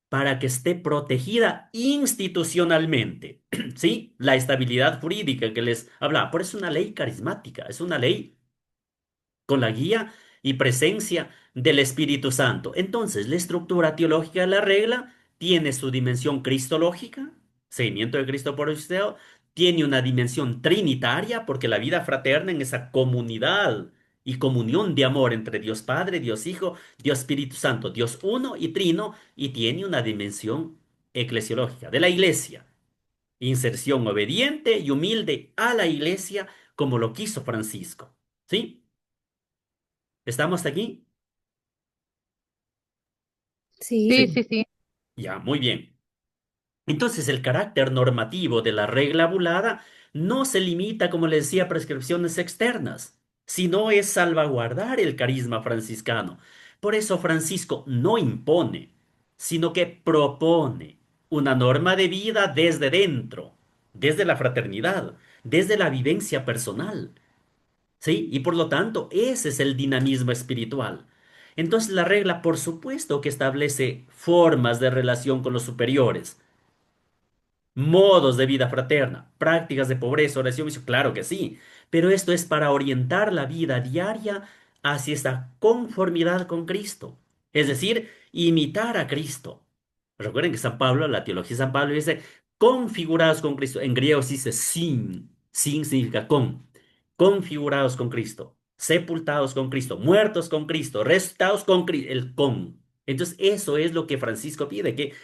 [SPEAKER 1] Para que esté protegida institucionalmente, ¿sí? La estabilidad jurídica que les hablaba. Por eso es una ley carismática, es una ley con la guía y presencia del Espíritu Santo. Entonces, la estructura teológica de la regla tiene su dimensión cristológica, seguimiento de Cristo por usted, tiene una dimensión trinitaria, porque la vida fraterna en esa comunidad y comunión de amor entre Dios Padre, Dios Hijo, Dios Espíritu Santo, Dios uno y trino, y tiene una dimensión eclesiológica, de la iglesia. Inserción obediente y humilde a la iglesia como lo quiso Francisco. ¿Sí? ¿Estamos hasta aquí?
[SPEAKER 5] Sí,
[SPEAKER 2] Sí,
[SPEAKER 5] sí, sí.
[SPEAKER 1] Ya, muy bien. Entonces, el carácter normativo de la regla bulada no se limita, como le decía, a prescripciones externas, sino es salvaguardar el carisma franciscano. Por eso Francisco no impone, sino que propone una norma de vida desde dentro, desde la fraternidad, desde la vivencia personal. ¿Sí? Y por lo tanto, ese es el dinamismo espiritual. Entonces, la regla, por supuesto, que establece formas de relación con los superiores, modos de vida fraterna, prácticas de pobreza, oración, misión, claro que sí, pero esto es para orientar la vida diaria hacia esta conformidad con Cristo, es decir, imitar a Cristo. Recuerden que San Pablo, la teología de San Pablo dice, configurados con Cristo, en griego se dice sin significa configurados con Cristo, sepultados con Cristo, muertos con Cristo, resucitados con Cristo, el con. Entonces, eso es lo que Francisco pide, que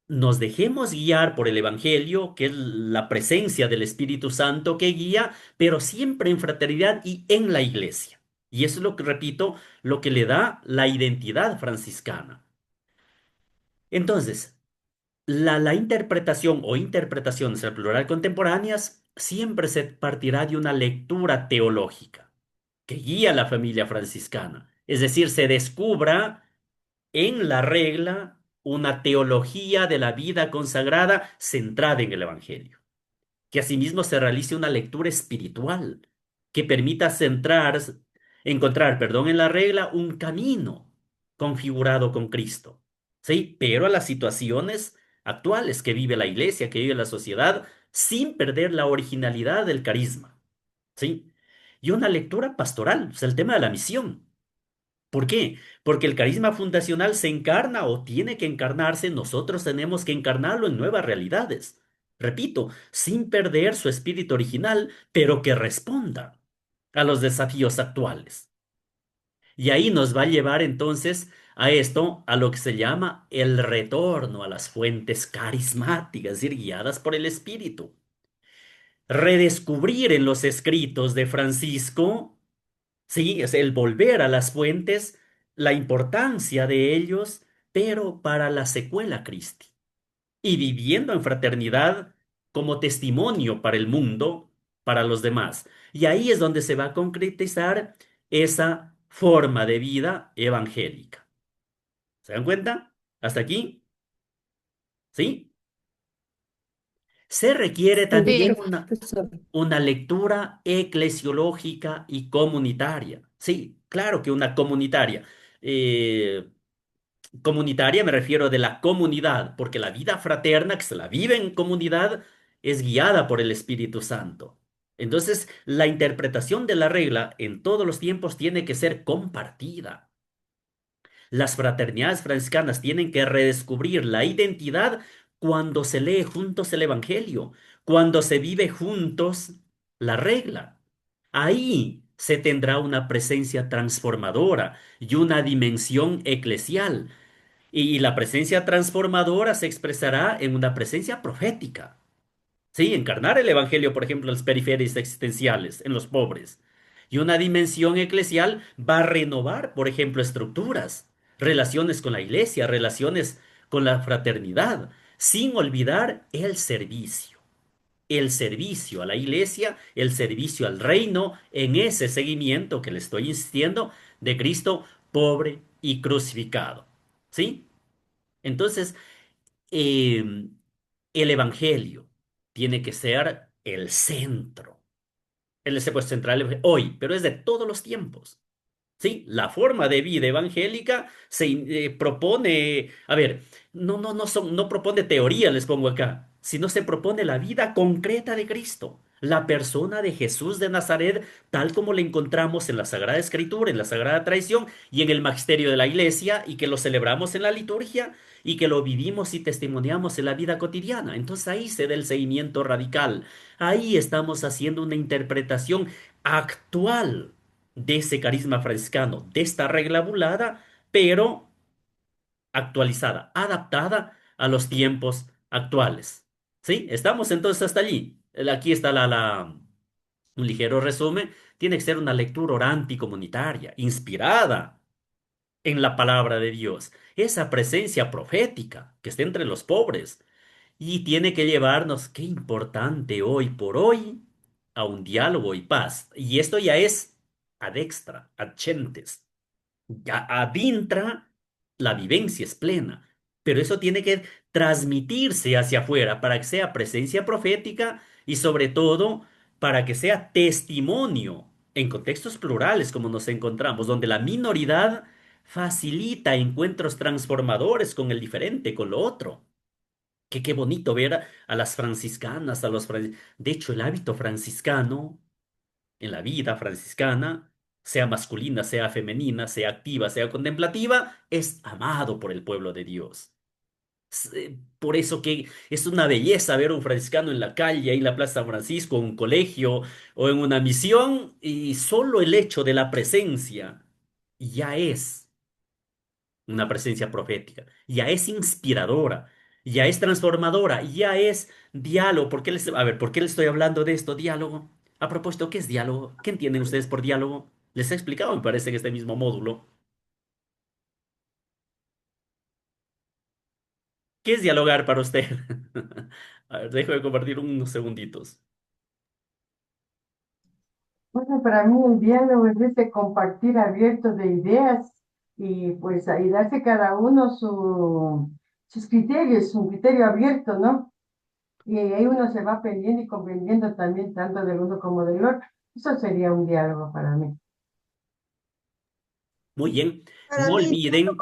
[SPEAKER 1] nos dejemos guiar por el Evangelio, que es la presencia del Espíritu Santo que guía, pero siempre en fraternidad y en la iglesia. Y eso es lo que, repito, lo que le da la identidad franciscana. Entonces, la interpretación o interpretaciones al plural contemporáneas siempre se partirá de una lectura teológica que guía a la familia franciscana. Es decir, se descubra en la regla una teología de la vida consagrada centrada en el Evangelio. Que asimismo se realice una lectura espiritual que permita encontrar, perdón, en la regla un camino configurado con Cristo. ¿Sí? Pero a las situaciones actuales que vive la iglesia, que vive la sociedad, sin perder la originalidad del carisma. ¿Sí? Y una lectura pastoral, o sea, el tema de la misión. ¿Por qué? Porque el carisma fundacional se encarna o tiene que encarnarse, nosotros tenemos que encarnarlo en nuevas realidades. Repito, sin perder su espíritu original, pero que responda a los desafíos actuales. Y ahí nos va a llevar entonces a esto, a lo que se llama el retorno a las fuentes carismáticas, es decir, guiadas por el espíritu. Redescubrir en los escritos de Francisco. Sí, es el volver a las fuentes, la importancia de ellos, pero para la secuela Christi. Y viviendo en fraternidad como testimonio para el mundo, para los demás. Y ahí es donde se va a concretizar esa forma de vida evangélica. ¿Se dan cuenta? ¿Hasta aquí? ¿Sí? Se requiere
[SPEAKER 2] sí,
[SPEAKER 1] también
[SPEAKER 5] Sí,
[SPEAKER 2] profesor.
[SPEAKER 1] una lectura eclesiológica y comunitaria. Sí, claro que una comunitaria. Eh, Comunitaria me refiero de la comunidad, porque la vida fraterna que se la vive en comunidad es guiada por el Espíritu Santo. Entonces, la interpretación de la regla en todos los tiempos tiene que ser compartida. Las fraternidades franciscanas tienen que redescubrir la identidad cuando se lee juntos el Evangelio, cuando se vive juntos la regla. Ahí se tendrá una presencia transformadora y una dimensión eclesial. Y la presencia transformadora se expresará en una presencia profética. Sí, encarnar el evangelio, por ejemplo, en las periferias existenciales, en los pobres. Y una dimensión eclesial va a renovar, por ejemplo, estructuras, relaciones con la iglesia, relaciones con la fraternidad, sin olvidar el servicio. El servicio a la iglesia, el servicio al reino, en ese seguimiento que le estoy insistiendo de Cristo pobre y crucificado. ¿Sí? Entonces, eh, el Evangelio tiene que ser el centro. Él se puede central hoy, pero es de todos los tiempos. Sí, la forma de vida evangélica se propone, a ver, no propone teoría, les pongo acá, sino se propone la vida concreta de Cristo, la persona de Jesús de Nazaret, tal como la encontramos en la Sagrada Escritura, en la Sagrada Tradición y en el magisterio de la Iglesia, y que lo celebramos en la liturgia y que lo vivimos y testimoniamos en la vida cotidiana. Entonces ahí se da el seguimiento radical, ahí estamos haciendo una interpretación actual de ese carisma franciscano, de esta regla bulada, pero actualizada, adaptada a los tiempos actuales. ¿Sí? ¿Estamos entonces hasta allí? Aquí está un ligero resumen. Tiene que ser una lectura orante y comunitaria, inspirada en la palabra de Dios. Esa presencia profética que está entre los pobres. Y tiene que llevarnos, qué importante hoy por hoy, a un diálogo y paz. Y esto ya es ad extra, ad gentes. Ya adintra, la vivencia es plena, pero eso tiene que transmitirse hacia afuera para que sea presencia profética y sobre todo para que sea testimonio en contextos plurales como nos encontramos, donde la minoridad facilita encuentros transformadores con el diferente, con lo otro. Qué bonito ver a las franciscanas, de hecho, el hábito franciscano en la vida franciscana, sea masculina, sea femenina, sea activa, sea contemplativa, es amado por el pueblo de Dios. Por eso que es una belleza ver a un franciscano en la calle, ahí en la Plaza San Francisco, en un colegio o en una misión, y solo el hecho de la presencia ya es una presencia profética, ya es inspiradora, ya es transformadora, ya es diálogo. A ver, ¿por qué les estoy hablando de esto? Diálogo. A propósito, ¿qué es diálogo? ¿Qué entienden ustedes por diálogo? Les he explicado, me parece, en este mismo módulo. ¿Qué es dialogar para usted? A ver, dejo de compartir unos segunditos.
[SPEAKER 6] Bueno, para mí el diálogo es ese compartir abierto de ideas y pues ahí darse cada uno sus criterios, un criterio abierto, ¿no? Y ahí uno se va aprendiendo y comprendiendo también tanto del uno como del otro. Eso sería un diálogo para mí.
[SPEAKER 1] Muy bien.
[SPEAKER 7] Para
[SPEAKER 1] No
[SPEAKER 7] mí, diálogo
[SPEAKER 1] olviden.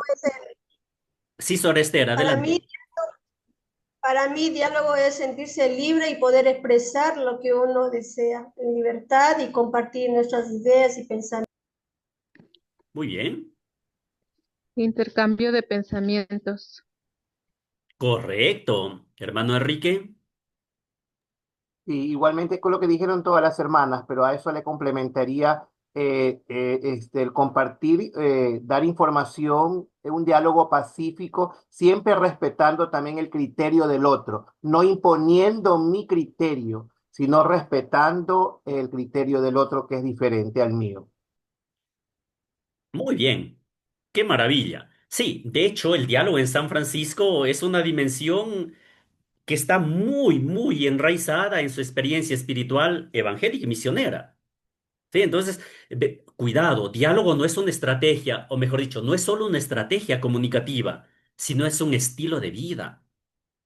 [SPEAKER 7] es
[SPEAKER 1] Sí, Sorester,
[SPEAKER 7] para
[SPEAKER 1] adelante.
[SPEAKER 7] mí, para mí, diálogo es sentirse libre y poder expresar lo que uno desea en libertad y compartir nuestras ideas y pensamientos.
[SPEAKER 1] Muy bien.
[SPEAKER 5] Intercambio de pensamientos.
[SPEAKER 1] Correcto. Hermano Enrique.
[SPEAKER 8] Y igualmente con lo que dijeron todas las hermanas, pero a eso le complementaría el compartir, dar información, un diálogo pacífico, siempre respetando también el criterio del otro, no imponiendo mi criterio, sino respetando el criterio del otro que es diferente al mío.
[SPEAKER 1] Muy bien. Qué maravilla. Sí, de hecho, el diálogo en San Francisco es una dimensión que está muy enraizada en su experiencia espiritual evangélica y misionera. Sí, entonces, cuidado, diálogo no es una estrategia, o mejor dicho, no es solo una estrategia comunicativa, sino es un estilo de vida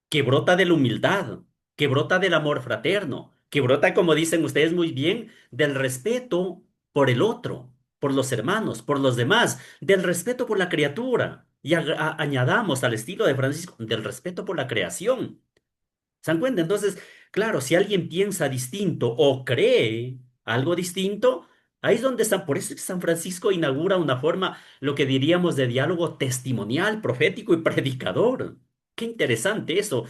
[SPEAKER 1] que brota de la humildad, que brota del amor fraterno, que brota, como dicen ustedes muy bien, del respeto por el otro, por los hermanos, por los demás, del respeto por la criatura. Y añadamos al estilo de Francisco, del respeto por la creación. ¿Se dan cuenta? Entonces, claro, si alguien piensa distinto o cree algo distinto, ahí es donde están. Por eso es que San Francisco inaugura una forma, lo que diríamos de diálogo testimonial, profético y predicador. Qué interesante eso,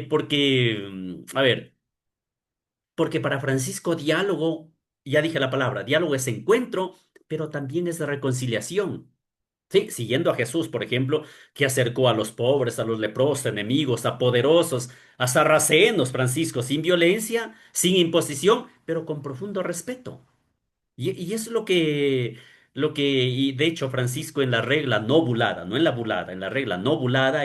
[SPEAKER 1] porque, a ver, porque para Francisco diálogo, ya dije la palabra, diálogo es encuentro, pero también es reconciliación. Sí, siguiendo a Jesús, por ejemplo, que acercó a los pobres, a los leprosos, enemigos, a poderosos, a sarracenos, Francisco, sin violencia, sin imposición, pero con profundo respeto. Y es y de hecho, Francisco en la regla no bulada, no en la bulada, en la regla no bulada,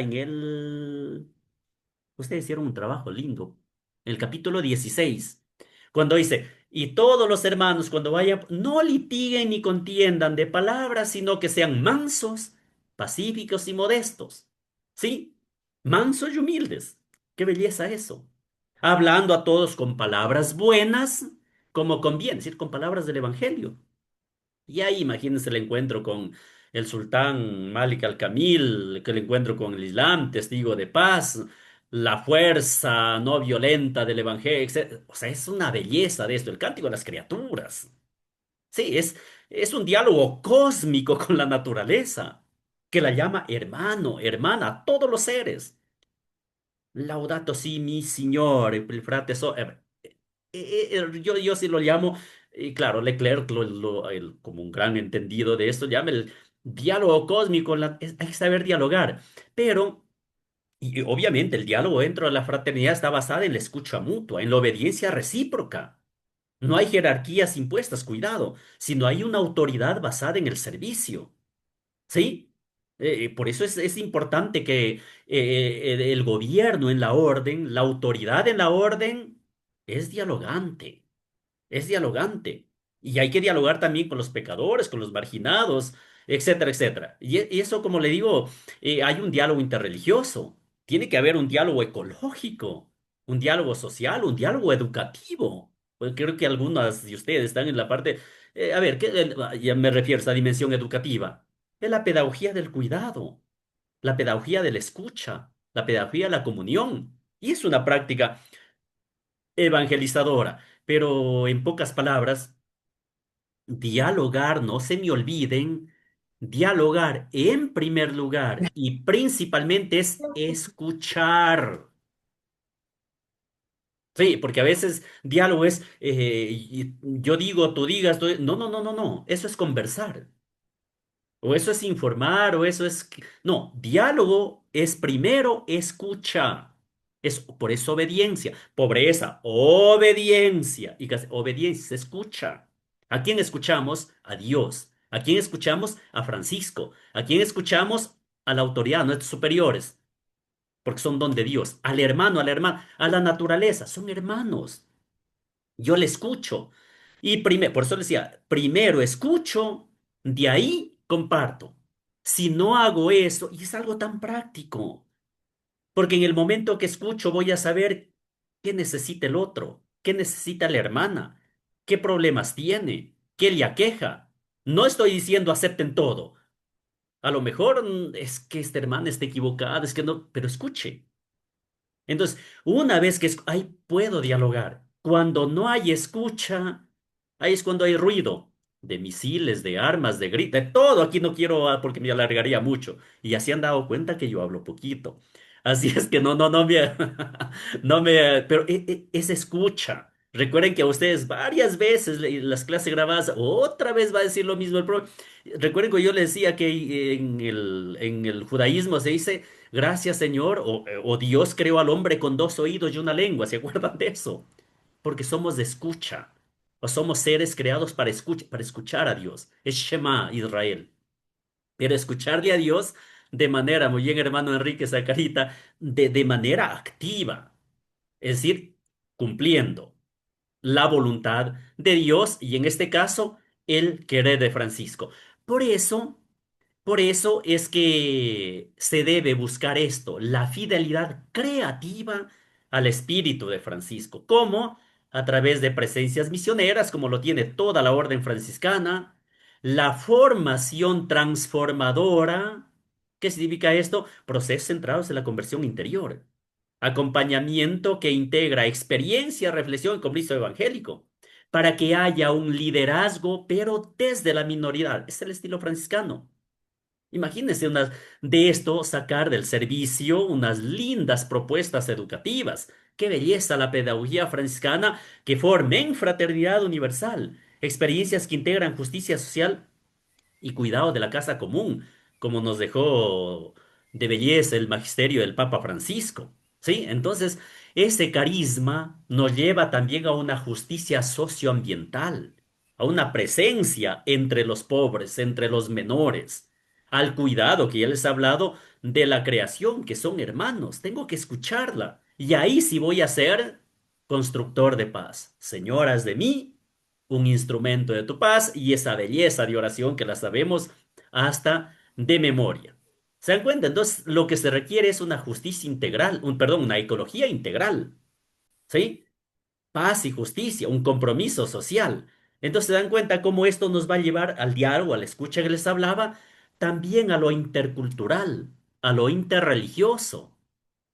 [SPEAKER 1] ustedes hicieron un trabajo lindo. El capítulo 16, cuando dice, y todos los hermanos cuando vayan, no litiguen ni contiendan de palabras, sino que sean mansos, pacíficos y modestos. ¿Sí? Mansos y humildes. Qué belleza eso. Hablando a todos con palabras buenas, como conviene, es decir, con palabras del Evangelio. Y ahí imagínense el encuentro con el sultán Malik al-Kamil, que el encuentro con el Islam, testigo de paz, la fuerza no violenta del Evangelio, etc. O sea, es una belleza de esto, el cántico de las criaturas. Sí, es un diálogo cósmico con la naturaleza, que la llama hermano, hermana, a todos los seres. Laudato si mi Signore, il frate yo sí lo llamo, y claro, Leclerc, como un gran entendido de esto, llama el diálogo cósmico, hay que saber dialogar, pero Y obviamente el diálogo dentro de la fraternidad está basado en la escucha mutua, en la obediencia recíproca. No hay jerarquías impuestas, cuidado, sino hay una autoridad basada en el servicio. ¿Sí? Por eso es importante que el gobierno en la orden, la autoridad en la orden, es dialogante, es dialogante. Y hay que dialogar también con los pecadores, con los marginados, etcétera, etcétera. Y eso, como le digo, hay un diálogo interreligioso, tiene que haber un diálogo ecológico, un diálogo social, un diálogo educativo. Pues creo que algunas de ustedes están en la parte, a ver, ya me refiero a esa dimensión educativa. Es la pedagogía del cuidado, la pedagogía de la escucha, la pedagogía de la comunión. Y es una práctica evangelizadora, pero en pocas palabras, dialogar, no se me olviden, dialogar en primer lugar y principalmente es escuchar. Sí, porque a veces diálogo es, yo digo, tú digas, no, no, no, no, no, eso es conversar. O eso es informar, o eso es... No, diálogo es primero escucha. Es, por eso obediencia. Pobreza, obediencia. Y obediencia se escucha. ¿A quién escuchamos? A Dios. ¿A quién escuchamos? A Francisco. ¿A quién escuchamos? A la autoridad, a nuestros superiores, porque son don de Dios. Al hermano, a la hermana, a la naturaleza, son hermanos. Yo le escucho. Y primero, por eso le decía, primero escucho, de ahí comparto. Si no hago eso, y es algo tan práctico, porque en el momento que escucho voy a saber qué necesita el otro, qué necesita la hermana, qué problemas tiene, qué le aqueja. No estoy diciendo acepten todo. A lo mejor es que esta hermana está equivocada, es que no, pero escuche. Entonces, una vez que ahí puedo dialogar. Cuando no hay escucha, ahí es cuando hay ruido de misiles, de armas, de gritos, de todo. Aquí no quiero porque me alargaría mucho. Y así han dado cuenta que yo hablo poquito. Así es que no, no, no me, no me, pero es escucha. Recuerden que a ustedes varias veces las clases grabadas, otra vez va a decir lo mismo el profe. Recuerden que yo les decía que en el judaísmo se dice gracias, Señor, o Dios creó al hombre con dos oídos y una lengua. ¿Se acuerdan de eso? Porque somos de escucha, o somos seres creados para escuchar a Dios. Es Shema Israel. Pero escucharle a Dios de manera, muy bien, hermano Enrique Zacarita, de manera activa, es decir, cumpliendo la voluntad de Dios y en este caso el querer de Francisco. Por eso. Por eso es que se debe buscar esto, la fidelidad creativa al espíritu de Francisco. ¿Cómo? A través de presencias misioneras, como lo tiene toda la orden franciscana, la formación transformadora. ¿Qué significa esto? Procesos centrados en la conversión interior. Acompañamiento que integra experiencia, reflexión y compromiso evangélico, para que haya un liderazgo, pero desde la minoridad. Es el estilo franciscano. Imagínense de esto sacar del servicio unas lindas propuestas educativas. Qué belleza la pedagogía franciscana que formen fraternidad universal, experiencias que integran justicia social y cuidado de la casa común, como nos dejó de belleza el magisterio del Papa Francisco. ¿Sí? Entonces, ese carisma nos lleva también a una justicia socioambiental, a una presencia entre los pobres, entre los menores, al cuidado que ya les he hablado de la creación, que son hermanos. Tengo que escucharla. Y ahí sí voy a ser constructor de paz. Señoras de mí, un instrumento de tu paz y esa belleza de oración que la sabemos hasta de memoria. ¿Se dan cuenta? Entonces, lo que se requiere es una justicia integral, perdón, una ecología integral, ¿sí? Paz y justicia, un compromiso social. Entonces, se dan cuenta cómo esto nos va a llevar al diálogo, a la escucha que les hablaba, también a lo intercultural, a lo interreligioso,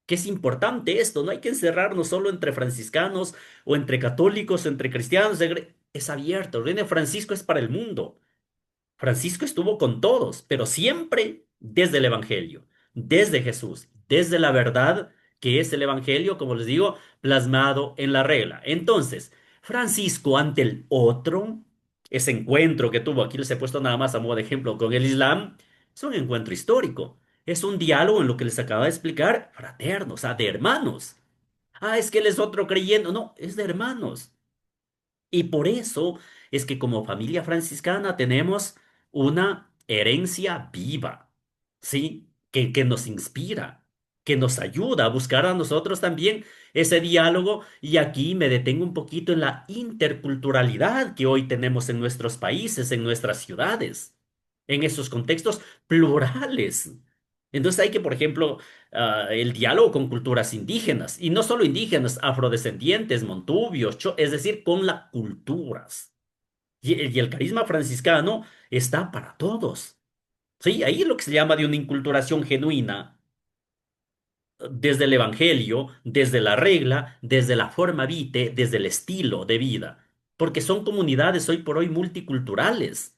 [SPEAKER 1] que es importante esto, no hay que encerrarnos solo entre franciscanos o entre católicos o entre cristianos, es abierto, el reino de Francisco es para el mundo. Francisco estuvo con todos, pero siempre desde el Evangelio, desde Jesús, desde la verdad que es el Evangelio, como les digo, plasmado en la regla. Entonces, Francisco ante el otro, ese encuentro que tuvo, aquí les he puesto nada más a modo de ejemplo con el Islam, es un encuentro histórico. Es un diálogo en lo que les acaba de explicar, fraterno, o sea, de hermanos. Ah, es que él es otro creyendo. No, es de hermanos. Y por eso es que como familia franciscana tenemos una herencia viva, ¿sí? Que nos inspira, que nos ayuda a buscar a nosotros también ese diálogo. Y aquí me detengo un poquito en la interculturalidad que hoy tenemos en nuestros países, en nuestras ciudades, en esos contextos plurales. Entonces hay que, por ejemplo, el diálogo con culturas indígenas, y no solo indígenas, afrodescendientes, montubios, es decir, con las culturas. Y el carisma franciscano está para todos. Sí, ahí es lo que se llama de una inculturación genuina, desde el evangelio, desde la regla, desde la forma vitae, desde el estilo de vida, porque son comunidades hoy por hoy multiculturales,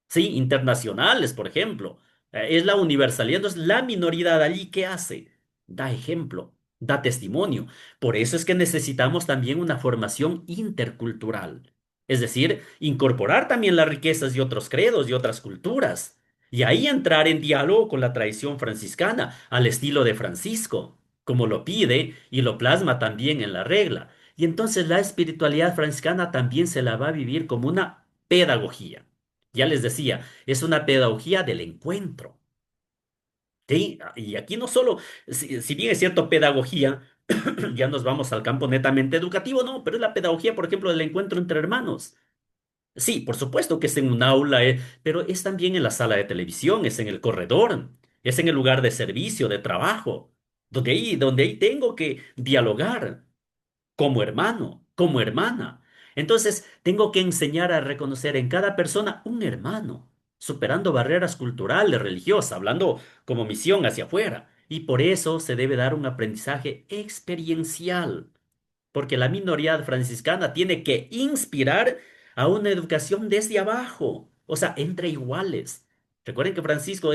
[SPEAKER 1] sí, internacionales, por ejemplo. Es la universalidad, entonces la minoridad allí, ¿qué hace? Da ejemplo, da testimonio. Por eso es que necesitamos también una formación intercultural, es decir, incorporar también las riquezas de otros credos y otras culturas. Y ahí entrar en diálogo con la tradición franciscana, al estilo de Francisco, como lo pide y lo plasma también en la regla. Y entonces la espiritualidad franciscana también se la va a vivir como una pedagogía. Ya les decía, es una pedagogía del encuentro. ¿Sí? Y aquí no solo, si bien es cierto, pedagogía, ya nos vamos al campo netamente educativo, no, pero es la pedagogía, por ejemplo, del encuentro entre hermanos. Sí, por supuesto que es en un aula, pero es también en la sala de televisión, es en el corredor, es en el lugar de servicio, de trabajo, donde ahí tengo que dialogar como hermano, como hermana. Entonces, tengo que enseñar a reconocer en cada persona un hermano, superando barreras culturales, religiosas, hablando como misión hacia afuera. Y por eso se debe dar un aprendizaje experiencial, porque la minoría franciscana tiene que inspirar a una educación desde abajo, o sea, entre iguales. Recuerden que Francisco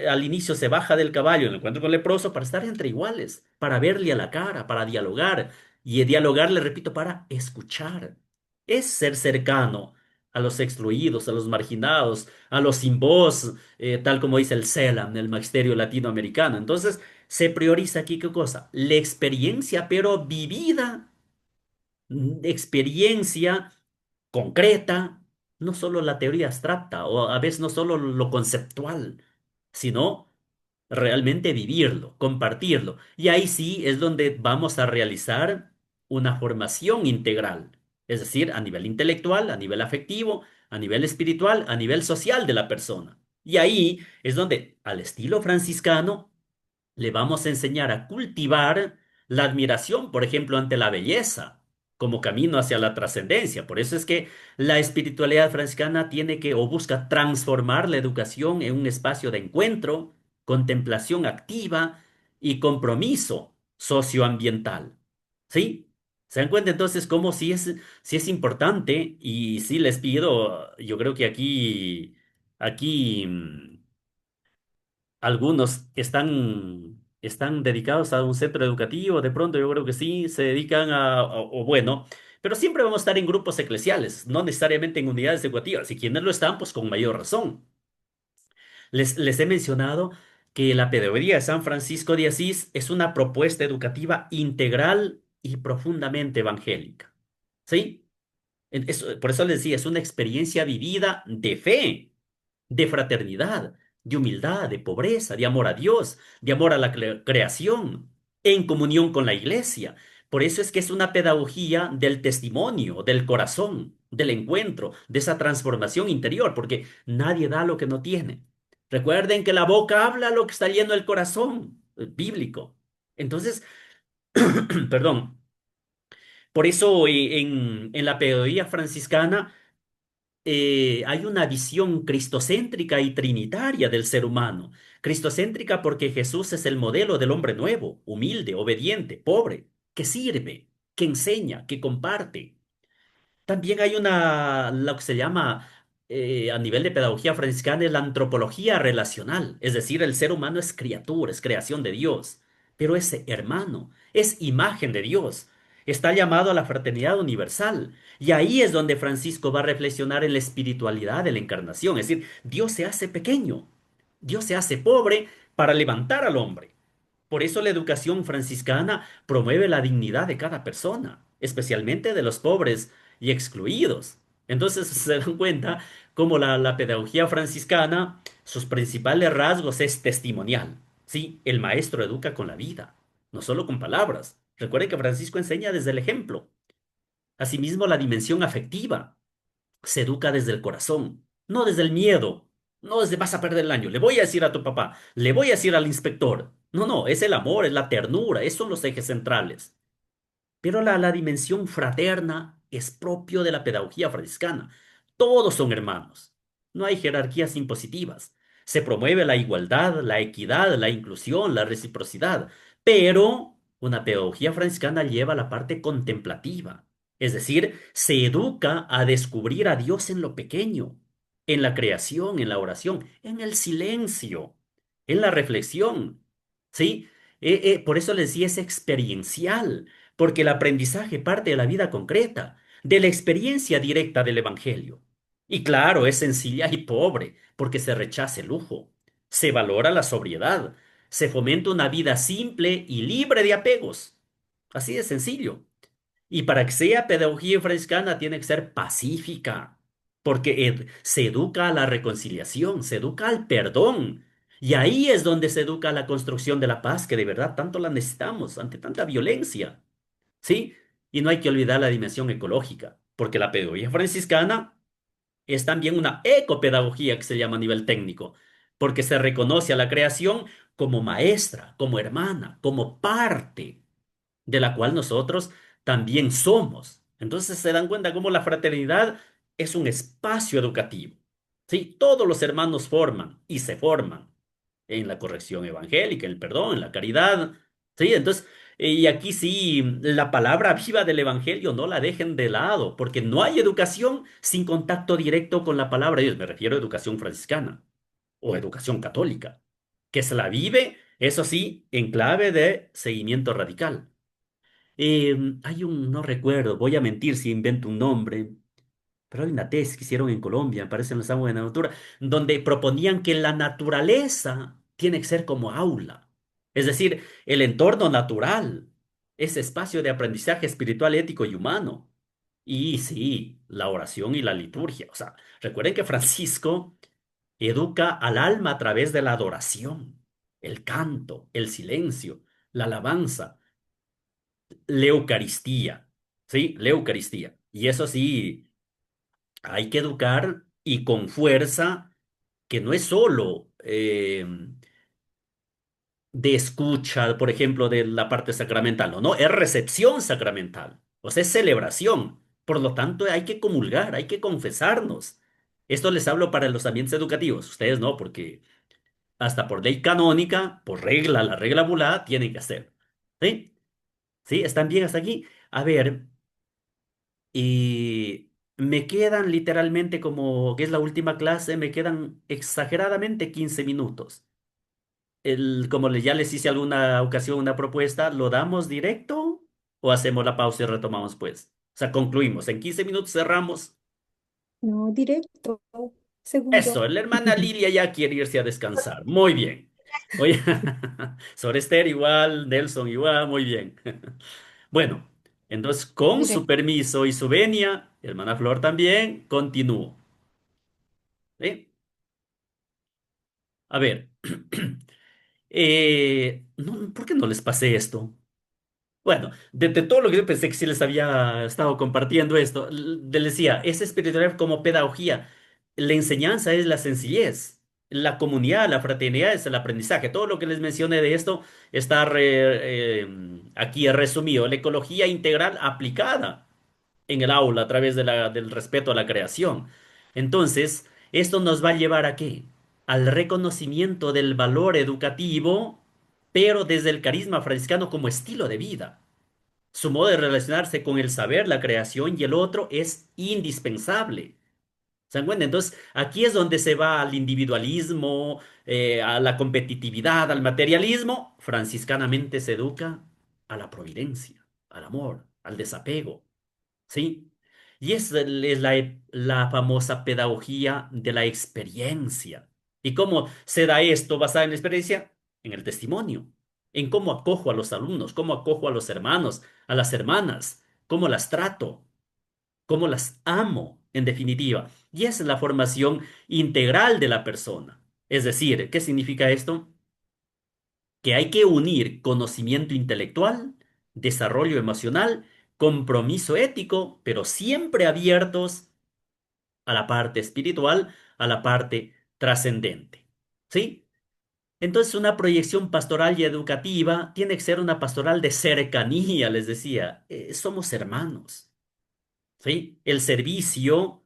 [SPEAKER 1] al inicio se baja del caballo en el encuentro con el leproso para estar entre iguales, para verle a la cara, para dialogar. Y dialogar, le repito, para escuchar. Es ser cercano a los excluidos, a los marginados, a los sin voz, tal como dice el CELAM, el Magisterio Latinoamericano. Entonces, se prioriza aquí qué cosa, la experiencia, pero vivida, experiencia concreta, no solo la teoría abstracta o a veces no solo lo conceptual, sino realmente vivirlo, compartirlo. Y ahí sí es donde vamos a realizar una formación integral, es decir, a nivel intelectual, a nivel afectivo, a nivel espiritual, a nivel social de la persona. Y ahí es donde, al estilo franciscano, le vamos a enseñar a cultivar la admiración, por ejemplo, ante la belleza, como camino hacia la trascendencia. Por eso es que la espiritualidad franciscana tiene que o busca transformar la educación en un espacio de encuentro, contemplación activa y compromiso socioambiental. ¿Sí? ¿Se dan cuenta entonces cómo sí es importante? Y sí les pido, yo creo que aquí, algunos están dedicados a un centro educativo, de pronto yo creo que sí, se dedican o bueno, pero siempre vamos a estar en grupos eclesiales, no necesariamente en unidades educativas, y quienes lo están, pues con mayor razón. Les he mencionado que la pedagogía de San Francisco de Asís es una propuesta educativa integral y profundamente evangélica. ¿Sí? Por eso les decía, es una experiencia vivida de fe, de fraternidad, de humildad, de pobreza, de amor a Dios, de amor a la creación, en comunión con la iglesia. Por eso es que es una pedagogía del testimonio, del corazón, del encuentro, de esa transformación interior, porque nadie da lo que no tiene. Recuerden que la boca habla lo que está lleno el corazón, bíblico. Entonces, perdón, por eso en la pedagogía franciscana, hay una visión cristocéntrica y trinitaria del ser humano. Cristocéntrica porque Jesús es el modelo del hombre nuevo, humilde, obediente, pobre, que sirve, que enseña, que comparte. También hay lo que se llama, a nivel de pedagogía franciscana, la antropología relacional, es decir, el ser humano es criatura, es creación de Dios, pero es hermano, es imagen de Dios, está llamado a la fraternidad universal. Y ahí es donde Francisco va a reflexionar en la espiritualidad de la encarnación, es decir, Dios se hace pequeño, Dios se hace pobre para levantar al hombre. Por eso la educación franciscana promueve la dignidad de cada persona, especialmente de los pobres y excluidos. Entonces se dan cuenta cómo la pedagogía franciscana, sus principales rasgos es testimonial. Sí, el maestro educa con la vida, no solo con palabras. Recuerden que Francisco enseña desde el ejemplo. Asimismo, la dimensión afectiva se educa desde el corazón, no desde el miedo, no desde vas a perder el año, le voy a decir a tu papá, le voy a decir al inspector. No, no, es el amor, es la ternura, esos son los ejes centrales. Pero la dimensión fraterna es propio de la pedagogía franciscana. Todos son hermanos. No hay jerarquías impositivas. Se promueve la igualdad, la equidad, la inclusión, la reciprocidad. Pero una pedagogía franciscana lleva la parte contemplativa. Es decir, se educa a descubrir a Dios en lo pequeño, en la creación, en la oración, en el silencio, en la reflexión. ¿Sí? Por eso les decía, es experiencial porque el aprendizaje parte de la vida concreta, de la experiencia directa del Evangelio. Y claro, es sencilla y pobre, porque se rechaza el lujo, se valora la sobriedad, se fomenta una vida simple y libre de apegos. Así de sencillo. Y para que sea pedagogía franciscana tiene que ser pacífica, porque se educa a la reconciliación, se educa al perdón. Y ahí es donde se educa a la construcción de la paz, que de verdad tanto la necesitamos ante tanta violencia. ¿Sí? Y no hay que olvidar la dimensión ecológica, porque la pedagogía franciscana es también una ecopedagogía que se llama a nivel técnico, porque se reconoce a la creación como maestra, como hermana, como parte de la cual nosotros también somos. Entonces se dan cuenta cómo la fraternidad es un espacio educativo. ¿Sí? Todos los hermanos forman y se forman en la corrección evangélica, en el perdón, en la caridad. ¿Sí? Entonces, y aquí sí, la palabra viva del evangelio no la dejen de lado, porque no hay educación sin contacto directo con la palabra de Dios. Me refiero a educación franciscana o educación católica, que se la vive, eso sí, en clave de seguimiento radical. No recuerdo, voy a mentir si invento un nombre, pero hay una tesis que hicieron en Colombia, me parece en los Amos de la Natura, donde proponían que la naturaleza tiene que ser como aula. Es decir, el entorno natural, ese espacio de aprendizaje espiritual, ético y humano. Y sí, la oración y la liturgia. O sea, recuerden que Francisco educa al alma a través de la adoración, el canto, el silencio, la alabanza, la Eucaristía. ¿Sí? La Eucaristía. Y eso sí. Hay que educar y con fuerza, que no es solo de escucha, por ejemplo, de la parte sacramental, no, no, es recepción sacramental, o sea, es celebración. Por lo tanto, hay que comulgar, hay que confesarnos. Esto les hablo para los ambientes educativos, ustedes no, porque hasta por ley canónica, por regla, la regla bulá, tienen que hacer. ¿Sí? ¿Sí? ¿Están bien hasta aquí? A ver. Y me quedan literalmente como que es la última clase, me quedan exageradamente 15 minutos. Ya les hice alguna ocasión una propuesta, ¿lo damos directo o hacemos la pausa y retomamos pues? O sea, concluimos. En 15 minutos cerramos.
[SPEAKER 2] No, directo.
[SPEAKER 1] Eso,
[SPEAKER 2] Segundo.
[SPEAKER 1] la hermana Lilia ya quiere irse a descansar. Muy bien. Oye, Sor Esther igual, Nelson igual, muy bien. Bueno, entonces con su
[SPEAKER 5] Directo.
[SPEAKER 1] permiso y su venia, hermana Flor también, continúo. ¿Sí? A ver, ¿por qué no les pasé esto? Bueno, de todo lo que yo pensé que sí les había estado compartiendo esto, les decía, es espiritualidad como pedagogía. La enseñanza es la sencillez, la comunidad, la fraternidad es el aprendizaje. Todo lo que les mencioné de esto está aquí resumido. La ecología integral aplicada en el aula a través del respeto a la creación. Entonces, esto nos va a llevar ¿a qué? Al reconocimiento del valor educativo, pero desde el carisma franciscano como estilo de vida. Su modo de relacionarse con el saber, la creación y el otro es indispensable. ¿Se dan cuenta? Entonces, aquí es donde se va al individualismo, a la competitividad, al materialismo. Franciscanamente se educa a la providencia, al amor, al desapego. ¿Sí? Y es la famosa pedagogía de la experiencia. ¿Y cómo se da esto basada en la experiencia? en el testimonio, en cómo acojo a los alumnos, cómo acojo a los hermanos, a las hermanas, cómo las trato, cómo las amo, en definitiva. Y esa es la formación integral de la persona. Es decir, ¿qué significa esto? Que hay que unir conocimiento intelectual, desarrollo emocional, compromiso ético, pero siempre abiertos a la parte espiritual, a la parte trascendente. ¿Sí? Entonces, una proyección pastoral y educativa tiene que ser una pastoral de cercanía, les decía. Somos hermanos. ¿Sí? El servicio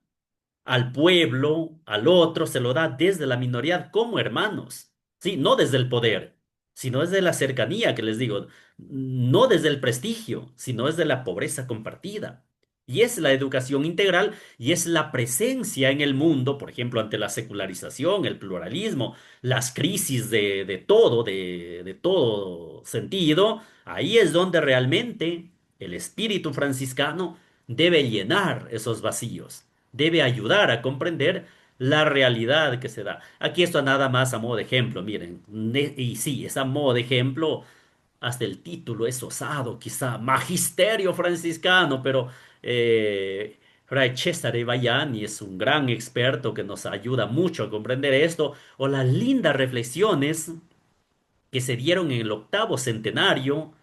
[SPEAKER 1] al pueblo, al otro, se lo da desde la minoría como hermanos, ¿sí? No desde el poder, sino desde la cercanía que les digo, no desde el prestigio, sino desde la pobreza compartida. Y es la educación integral y es la presencia en el mundo, por ejemplo, ante la secularización, el pluralismo, las crisis de todo sentido. Ahí es donde realmente el espíritu franciscano debe llenar esos vacíos, debe ayudar a comprender la realidad que se da. Aquí esto nada más a modo de ejemplo, miren, y sí, es a modo de ejemplo, hasta el título es osado, quizá, Magisterio Franciscano, pero Fray Cesare Baiani es un gran experto que nos ayuda mucho a comprender esto, o las lindas reflexiones que se dieron en el octavo centenario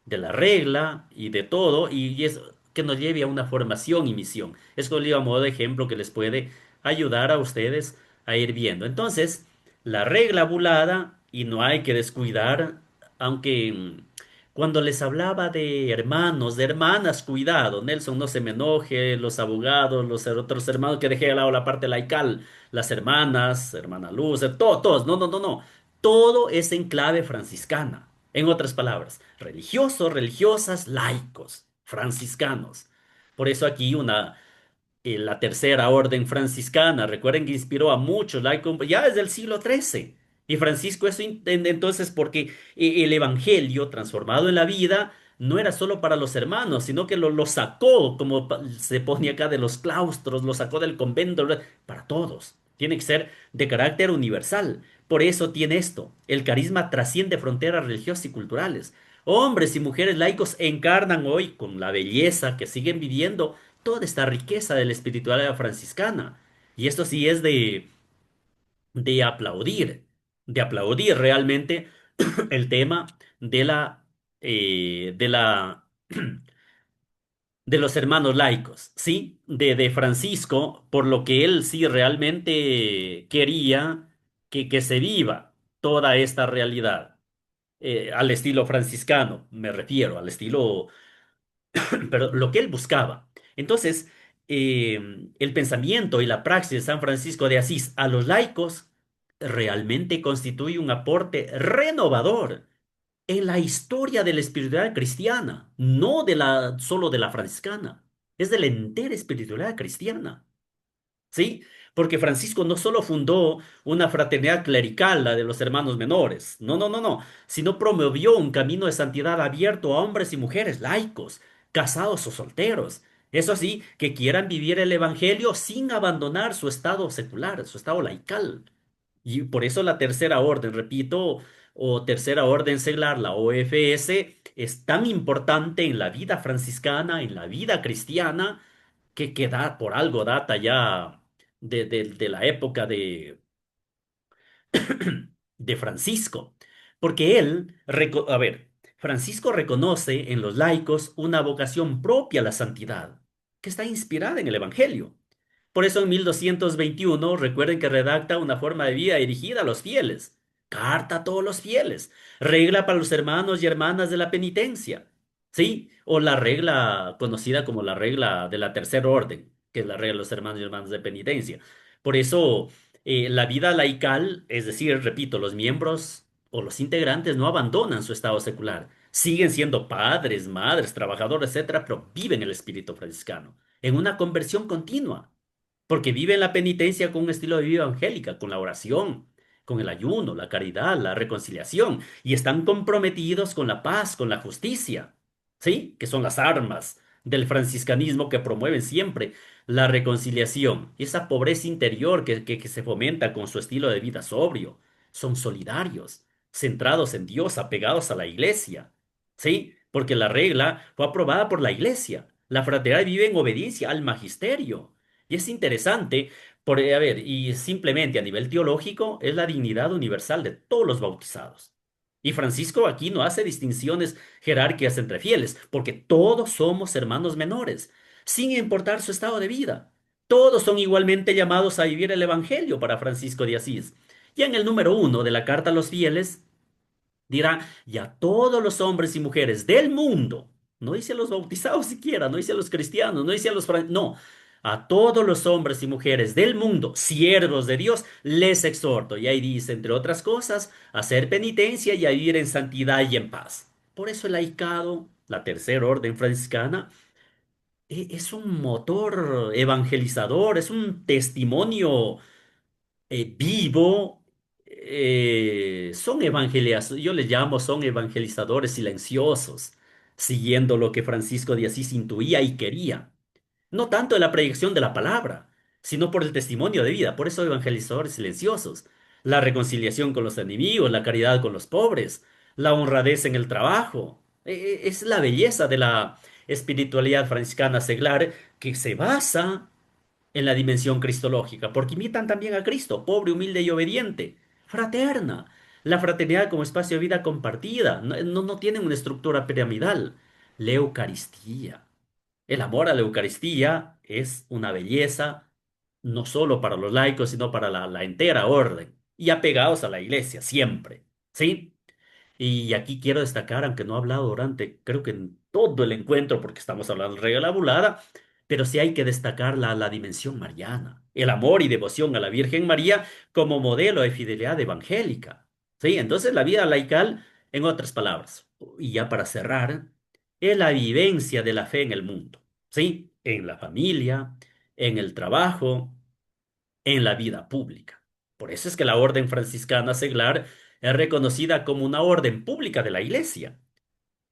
[SPEAKER 1] de la regla y de todo, y es que nos lleve a una formación y misión. Es con a modo de ejemplo que les puede ayudar a ustedes a ir viendo. Entonces, la regla bulada, y no hay que descuidar, aunque cuando les hablaba de hermanos, de hermanas, cuidado, Nelson, no se me enoje, los abogados, los otros hermanos, que dejé de lado la parte laical, las hermanas, hermana Luz, todos, no, no, no, no. Todo es en clave franciscana. En otras palabras, religiosos, religiosas, laicos, franciscanos. Por eso aquí la tercera orden franciscana, recuerden que inspiró a muchos laicos ya desde el siglo XIII. Y Francisco eso entonces porque el evangelio transformado en la vida no era solo para los hermanos, sino que lo sacó, como se pone acá, de los claustros, lo sacó del convento, para todos. Tiene que ser de carácter universal. Por eso tiene esto. El carisma trasciende fronteras religiosas y culturales. Hombres y mujeres laicos encarnan hoy, con la belleza que siguen viviendo, toda esta riqueza de la espiritualidad franciscana. Y esto sí es de aplaudir, de aplaudir realmente el tema de la de los hermanos laicos, ¿sí? De Francisco, por lo que él sí realmente quería que se viva toda esta realidad, al estilo franciscano, me refiero, al estilo, pero lo que él buscaba. Entonces, el pensamiento y la praxis de San Francisco de Asís a los laicos realmente constituye un aporte renovador en la historia de la espiritualidad cristiana, no solo de la franciscana, es de la entera espiritualidad cristiana, ¿sí? Porque Francisco no solo fundó una fraternidad clerical, la de los hermanos menores, no, no, no, no, sino promovió un camino de santidad abierto a hombres y mujeres laicos, casados o solteros. Eso sí, que quieran vivir el evangelio sin abandonar su estado secular, su estado laical. Y por eso la tercera orden, repito, o tercera orden seglar, la OFS, es tan importante en la vida franciscana, en la vida cristiana, que por algo data ya de la época de Francisco. Porque a ver, Francisco reconoce en los laicos una vocación propia a la santidad, que está inspirada en el Evangelio. Por eso en 1221 recuerden que redacta una forma de vida dirigida a los fieles. Carta a todos los fieles. Regla para los hermanos y hermanas de la penitencia. ¿Sí? O la regla conocida como la regla de la tercera orden, que es la regla de los hermanos y hermanas de penitencia. Por eso la vida laical, es decir, repito, los miembros o los integrantes no abandonan su estado secular. Siguen siendo padres, madres, trabajadores, etcétera, pero viven el espíritu franciscano en una conversión continua. Porque viven la penitencia con un estilo de vida evangélica, con la oración, con el ayuno, la caridad, la reconciliación, y están comprometidos con la paz, con la justicia, ¿sí? Que son las armas del franciscanismo que promueven siempre la reconciliación y esa pobreza interior que se fomenta con su estilo de vida sobrio. Son solidarios. centrados en Dios, apegados a la iglesia. ¿Sí? Porque la regla fue aprobada por la iglesia. La fraternidad vive en obediencia al magisterio. Y es interesante, a ver, y simplemente a nivel teológico, es la dignidad universal de todos los bautizados. Y Francisco aquí no hace distinciones jerárquicas entre fieles, porque todos somos hermanos menores, sin importar su estado de vida. Todos son igualmente llamados a vivir el Evangelio para Francisco de Asís. Y en el número 1 de la carta a los fieles, dirá, y a todos los hombres y mujeres del mundo, no dice a los bautizados siquiera, no dice a los cristianos, no dice a no, a todos los hombres y mujeres del mundo, siervos de Dios, les exhorto. Y ahí dice, entre otras cosas, a hacer penitencia y a vivir en santidad y en paz. Por eso el laicado, la tercera orden franciscana, es un motor evangelizador, es un testimonio vivo, son yo les llamo, son evangelizadores silenciosos, siguiendo lo que Francisco de Asís intuía y quería. No tanto de la predicción de la palabra, sino por el testimonio de vida. Por eso evangelizadores silenciosos. La reconciliación con los enemigos, la caridad con los pobres, la honradez en el trabajo. Es la belleza de la espiritualidad franciscana seglar que se basa en la dimensión cristológica, porque imitan también a Cristo, pobre, humilde y obediente, fraterna. La fraternidad como espacio de vida compartida, no tienen una estructura piramidal. La Eucaristía. El amor a la Eucaristía es una belleza no solo para los laicos, sino para la entera orden. Y apegados a la iglesia, siempre. ¿Sí? Y aquí quiero destacar, aunque no he hablado durante, creo que en todo el encuentro, porque estamos hablando del Rey de la Bulada, pero sí hay que destacar la dimensión mariana, el amor y devoción a la Virgen María como modelo de fidelidad evangélica. ¿Sí? Entonces la vida laical, en otras palabras, y ya para cerrar, es la vivencia de la fe en el mundo. ¿Sí? En la familia, en el trabajo, en la vida pública. Por eso es que la orden franciscana seglar es reconocida como una orden pública de la Iglesia.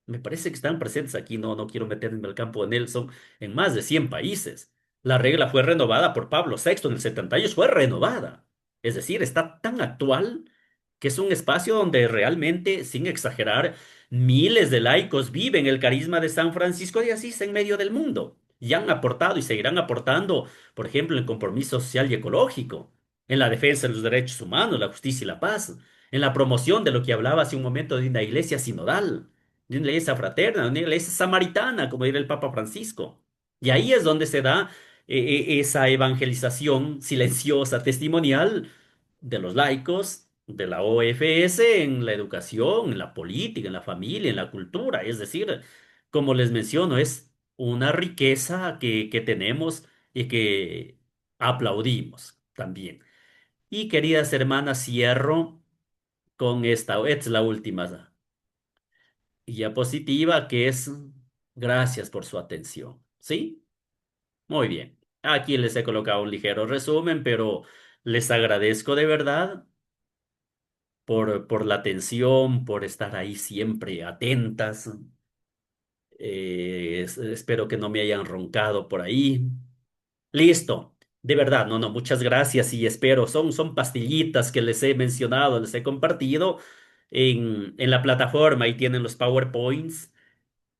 [SPEAKER 1] Me parece que están presentes aquí, no quiero meterme en el campo de Nelson, en más de 100 países. La regla fue renovada por Pablo VI en el 78, fue renovada. Es decir, está tan actual que es un espacio donde realmente, sin exagerar, miles de laicos viven el carisma de San Francisco de Asís en medio del mundo. Y han aportado y seguirán aportando, por ejemplo, en el compromiso social y ecológico, en la defensa de los derechos humanos, la justicia y la paz, en la promoción de lo que hablaba hace un momento de una iglesia sinodal, de una iglesia fraterna, de una iglesia samaritana, como diría el Papa Francisco. Y ahí es donde se da esa evangelización silenciosa, testimonial de los laicos, de la OFS en la educación, en la política, en la familia, en la cultura. Es decir, como les menciono, es una riqueza que tenemos y que aplaudimos también. Y queridas hermanas, cierro con esta es la última diapositiva, que es gracias por su atención. ¿Sí? Muy bien. Aquí les he colocado un ligero resumen, pero les agradezco de verdad por la atención, por estar ahí siempre atentas. Espero que no me hayan roncado por ahí. Listo. De verdad, no, muchas gracias y espero. Son pastillitas que les he mencionado, les he compartido en la plataforma. Ahí tienen los PowerPoints.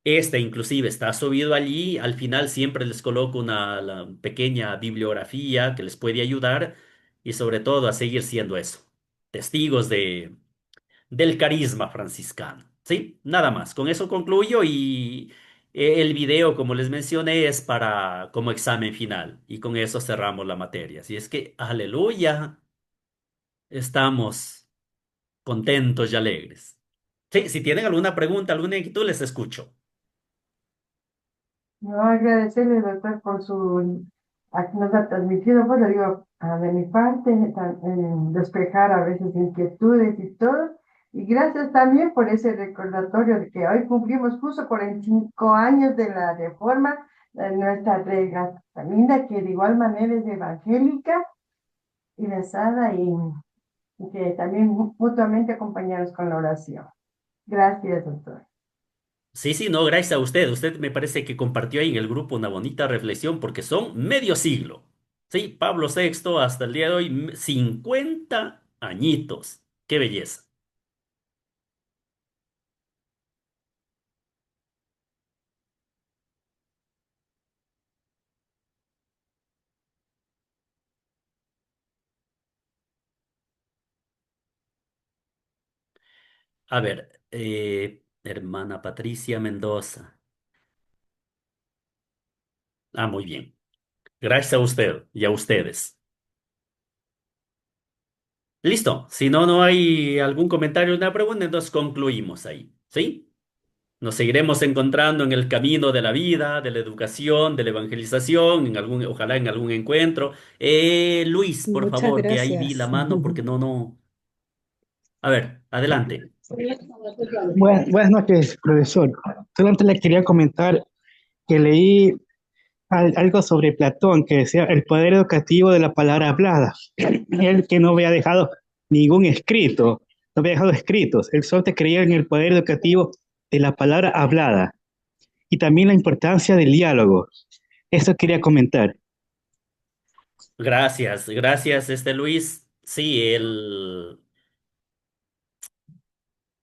[SPEAKER 1] Este inclusive está subido allí. Al final siempre les coloco una pequeña bibliografía que les puede ayudar y sobre todo a seguir siendo eso. Testigos del carisma franciscano. ¿Sí? Nada más. Con eso concluyo y el video, como les mencioné, es para como examen final y con eso cerramos la materia. Así es que, aleluya, estamos contentos y alegres. Sí, si tienen alguna pregunta, alguna inquietud, les escucho.
[SPEAKER 6] No, agradecerle, doctor, por nos ha transmitido, pues le digo, de mi parte, despejar a veces inquietudes y todo. Y gracias también por ese recordatorio de que hoy cumplimos justo 45 años de la reforma de nuestra regla tan linda, que de igual manera es evangélica y rezada y que también mutuamente acompañados con la oración. Gracias, doctor.
[SPEAKER 1] Sí, sí, no, gracias a usted. Usted me parece que compartió ahí en el grupo una bonita reflexión porque son medio siglo. Sí, Pablo VI hasta el día de hoy, 50 añitos. Qué belleza. A ver, hermana Patricia Mendoza. Ah, muy bien. Gracias a usted y a ustedes. Listo. Si no, no hay algún comentario o una pregunta, entonces concluimos ahí. ¿Sí? Nos seguiremos encontrando en el camino de la vida, de la educación, de la evangelización, ojalá en algún encuentro. Luis, por
[SPEAKER 2] Muchas
[SPEAKER 1] favor, que ahí vi la
[SPEAKER 2] gracias.
[SPEAKER 1] mano porque no, no. A ver, adelante.
[SPEAKER 9] Buenas noches, profesor. Solamente le quería comentar que leí algo sobre Platón, que decía el poder educativo de la palabra hablada. Él que no había dejado ningún escrito, no había dejado escritos. Él solo te creía en el poder educativo de la palabra hablada y también la importancia del diálogo. Eso quería comentar.
[SPEAKER 1] Gracias, gracias, Luis. Sí,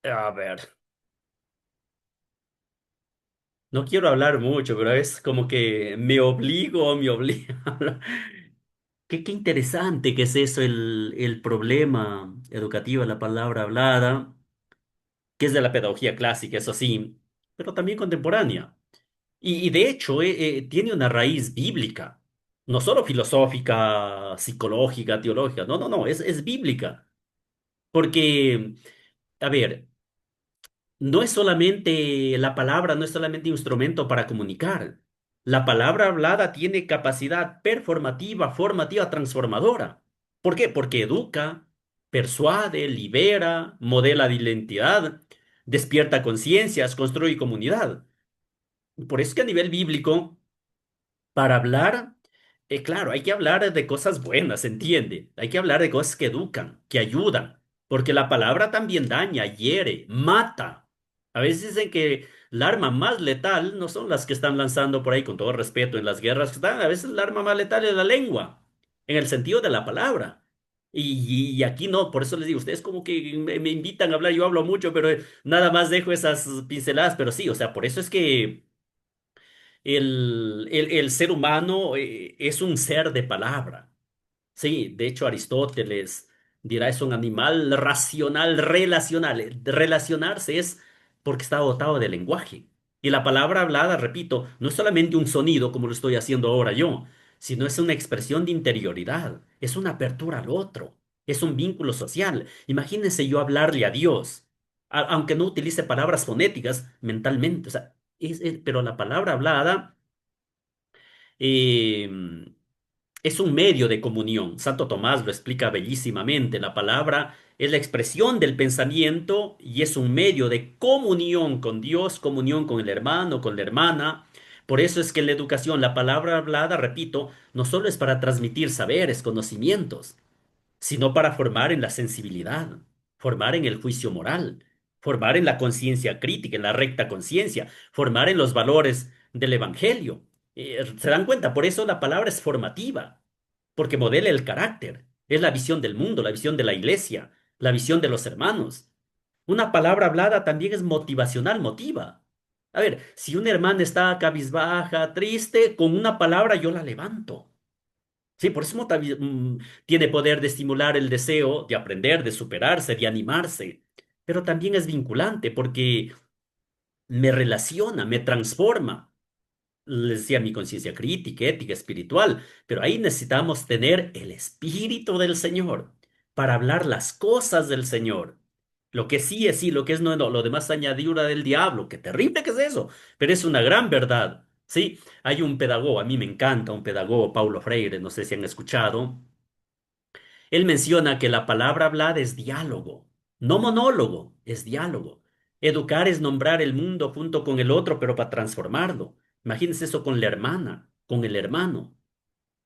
[SPEAKER 1] a ver, no quiero hablar mucho, pero es como que me obligo a hablar. Qué interesante que es eso, el problema educativo de la palabra hablada, que es de la pedagogía clásica, eso sí, pero también contemporánea. Y de hecho, tiene una raíz bíblica, no solo filosófica, psicológica, teológica, no, no, no, es bíblica. Porque, a ver, no es solamente la palabra, no es solamente instrumento para comunicar. La palabra hablada tiene capacidad performativa, formativa, transformadora. ¿Por qué? Porque educa, persuade, libera, modela de identidad, despierta conciencias, construye comunidad. Por eso es que a nivel bíblico, para hablar, claro, hay que hablar de cosas buenas, ¿se entiende? Hay que hablar de cosas que educan, que ayudan, porque la palabra también daña, hiere, mata. A veces dicen que el arma más letal no son las que están lanzando por ahí, con todo respeto, en las guerras que están. A veces el arma más letal es la lengua, en el sentido de la palabra. Y aquí no, por eso les digo, ustedes como que me invitan a hablar, yo hablo mucho, pero nada más dejo esas pinceladas, pero sí, o sea, por eso es que el ser humano es un ser de palabra. Sí, de hecho Aristóteles dirá es un animal racional, relacional. Relacionarse es porque está dotado de lenguaje. Y la palabra hablada, repito, no es solamente un sonido como lo estoy haciendo ahora yo, sino es una expresión de interioridad, es una apertura al otro, es un vínculo social. Imagínense yo hablarle a Dios, aunque no utilice palabras fonéticas mentalmente, o sea, pero la palabra hablada eh, es un medio de comunión. Santo Tomás lo explica bellísimamente. La palabra es la expresión del pensamiento y es un medio de comunión con Dios, comunión con el hermano, con la hermana. Por eso es que en la educación la palabra hablada, repito, no solo es para transmitir saberes, conocimientos, sino para formar en la sensibilidad, formar en el juicio moral, formar en la conciencia crítica, en la recta conciencia, formar en los valores del evangelio. ¿Se dan cuenta? Por eso la palabra es formativa, porque modela el carácter, es la visión del mundo, la visión de la iglesia, la visión de los hermanos. Una palabra hablada también es motivacional, motiva. A ver, si una hermana está cabizbaja, triste, con una palabra yo la levanto. Sí, por eso tiene poder de estimular el deseo de aprender, de superarse, de animarse, pero también es vinculante porque me relaciona, me transforma. Les decía mi conciencia crítica, ética, espiritual, pero ahí necesitamos tener el espíritu del Señor para hablar las cosas del Señor. Lo que sí es sí, lo que es no, no, lo demás es añadidura del diablo. Qué terrible que es eso, pero es una gran verdad. Sí, hay un pedagogo, a mí me encanta un pedagogo, Paulo Freire, no sé si han escuchado. Él menciona que la palabra hablada es diálogo, no monólogo, es diálogo. Educar es nombrar el mundo junto con el otro, pero para transformarlo. Imagínense eso con la hermana, con el hermano,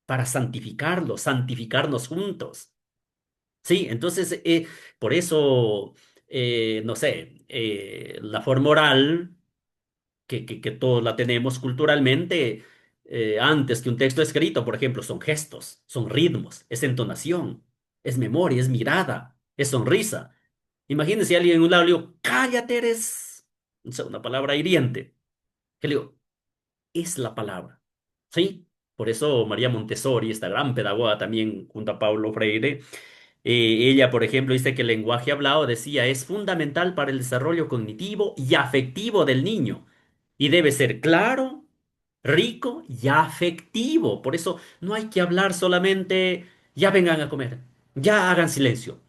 [SPEAKER 1] para santificarlo, santificarnos juntos. Sí, entonces, por eso, no sé, la forma oral que todos la tenemos culturalmente, antes que un texto escrito, por ejemplo, son gestos, son ritmos, es entonación, es memoria, es mirada, es sonrisa. Imagínense a alguien en un lado le digo, cállate, eres, o sea, una palabra hiriente. Que le digo, es la palabra. ¿Sí? Por eso María Montessori, esta gran pedagoga también junto a Paulo Freire, Ella, por ejemplo, dice que el lenguaje hablado, decía, es fundamental para el desarrollo cognitivo y afectivo del niño y debe ser claro, rico y afectivo. Por eso no hay que hablar solamente, ya vengan a comer, ya hagan silencio,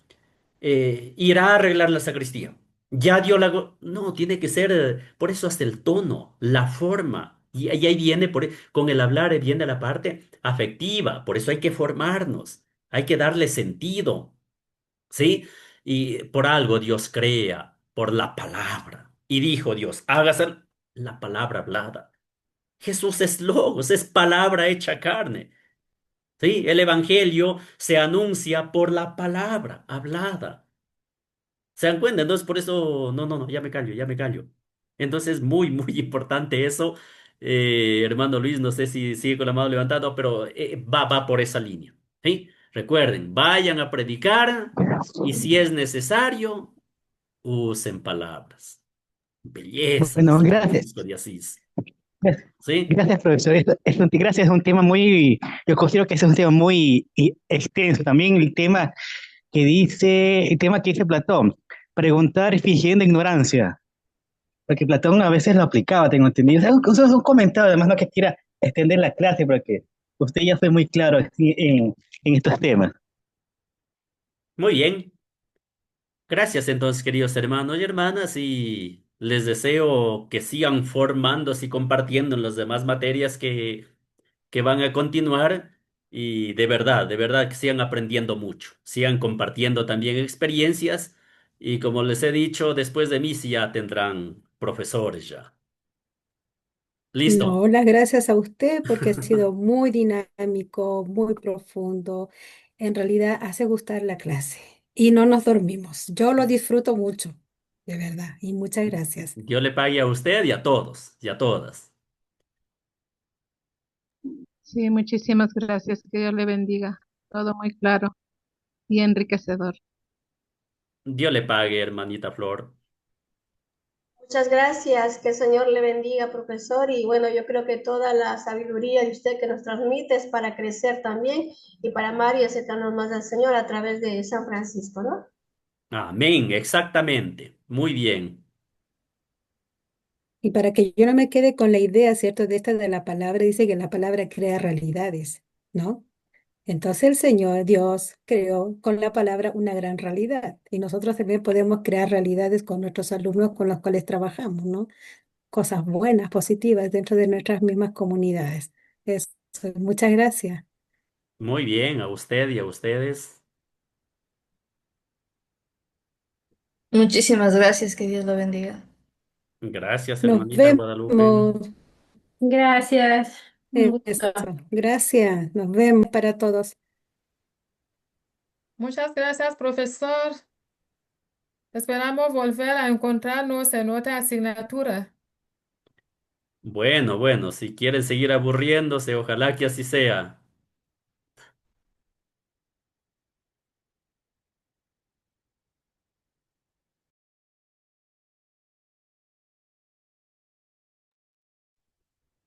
[SPEAKER 1] irá a arreglar la sacristía. Ya dio la... No, tiene que ser, por eso hasta el tono, la forma. Y ahí viene, con el hablar viene la parte afectiva. Por eso hay que formarnos, hay que darle sentido, ¿sí? Y por algo Dios crea, por la palabra. Y dijo Dios, hágase la palabra hablada. Jesús es logos, es palabra hecha carne. ¿Sí? El evangelio se anuncia por la palabra hablada. ¿Se dan cuenta? Entonces, por eso, no, no, no, ya me callo, ya me callo. Entonces, muy, muy importante eso. Hermano Luis, no sé si sigue con la mano levantada, pero va por esa línea. ¿Sí? Recuerden, vayan a predicar y si es necesario, usen palabras. Belleza de
[SPEAKER 9] Bueno,
[SPEAKER 1] San
[SPEAKER 9] gracias.
[SPEAKER 1] Francisco de Asís.
[SPEAKER 9] Gracias,
[SPEAKER 1] ¿Sí?
[SPEAKER 9] gracias, profesor. Gracias, es un tema muy, yo considero que es un tema muy extenso. También el tema que dice Platón, preguntar fingiendo ignorancia, porque Platón a veces lo aplicaba, tengo entendido. Es un comentario, además no que quiera extender la clase, porque usted ya fue muy claro en estos temas.
[SPEAKER 1] Muy bien. Gracias entonces, queridos hermanos y hermanas, y les deseo que sigan formándose y compartiendo en las demás materias que van a continuar y de verdad que sigan aprendiendo mucho, sigan compartiendo también experiencias y como les he dicho, después de mí sí ya tendrán profesores ya. ¿Listo?
[SPEAKER 2] No, las gracias a usted porque ha sido muy dinámico, muy profundo. En realidad hace gustar la clase y no nos dormimos. Yo lo disfruto mucho, de verdad. Y muchas gracias.
[SPEAKER 1] Dios le pague a usted y a todos y a todas.
[SPEAKER 5] Sí, muchísimas gracias. Que Dios le bendiga. Todo muy claro y enriquecedor.
[SPEAKER 1] Dios le pague, hermanita Flor.
[SPEAKER 7] Muchas gracias, que el Señor le bendiga, profesor. Y bueno, yo creo que toda la sabiduría de usted que nos transmite es para crecer también y para amar y acercarnos más al Señor a través de San Francisco, ¿no?
[SPEAKER 1] Amén, exactamente. Muy bien.
[SPEAKER 2] Y para que yo no me quede con la idea, ¿cierto? De esta de la palabra, dice que la palabra crea realidades, ¿no? Entonces el Señor Dios creó con la palabra una gran realidad y nosotros también podemos crear realidades con nuestros alumnos con los cuales trabajamos, ¿no? Cosas buenas, positivas dentro de nuestras mismas comunidades. Eso. Muchas gracias.
[SPEAKER 1] Muy bien, a usted y a ustedes.
[SPEAKER 10] Muchísimas gracias, que Dios lo bendiga.
[SPEAKER 1] Gracias,
[SPEAKER 2] Nos
[SPEAKER 1] hermanita Guadalupe.
[SPEAKER 2] vemos.
[SPEAKER 4] Gracias. Un
[SPEAKER 2] Eso.
[SPEAKER 4] gusto.
[SPEAKER 2] Gracias. Nos vemos para todos.
[SPEAKER 3] Muchas gracias, profesor. Esperamos volver a encontrarnos en otra asignatura.
[SPEAKER 1] Bueno, bueno, si quieren seguir aburriéndose, ojalá que así sea.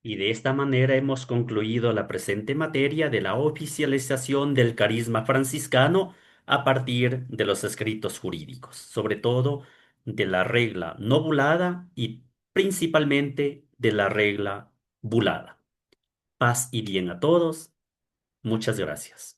[SPEAKER 1] Y de esta manera hemos concluido la presente materia de la oficialización del carisma franciscano a partir de los escritos jurídicos, sobre todo de la regla no bulada y principalmente de la regla bulada. Paz y bien a todos. Muchas gracias.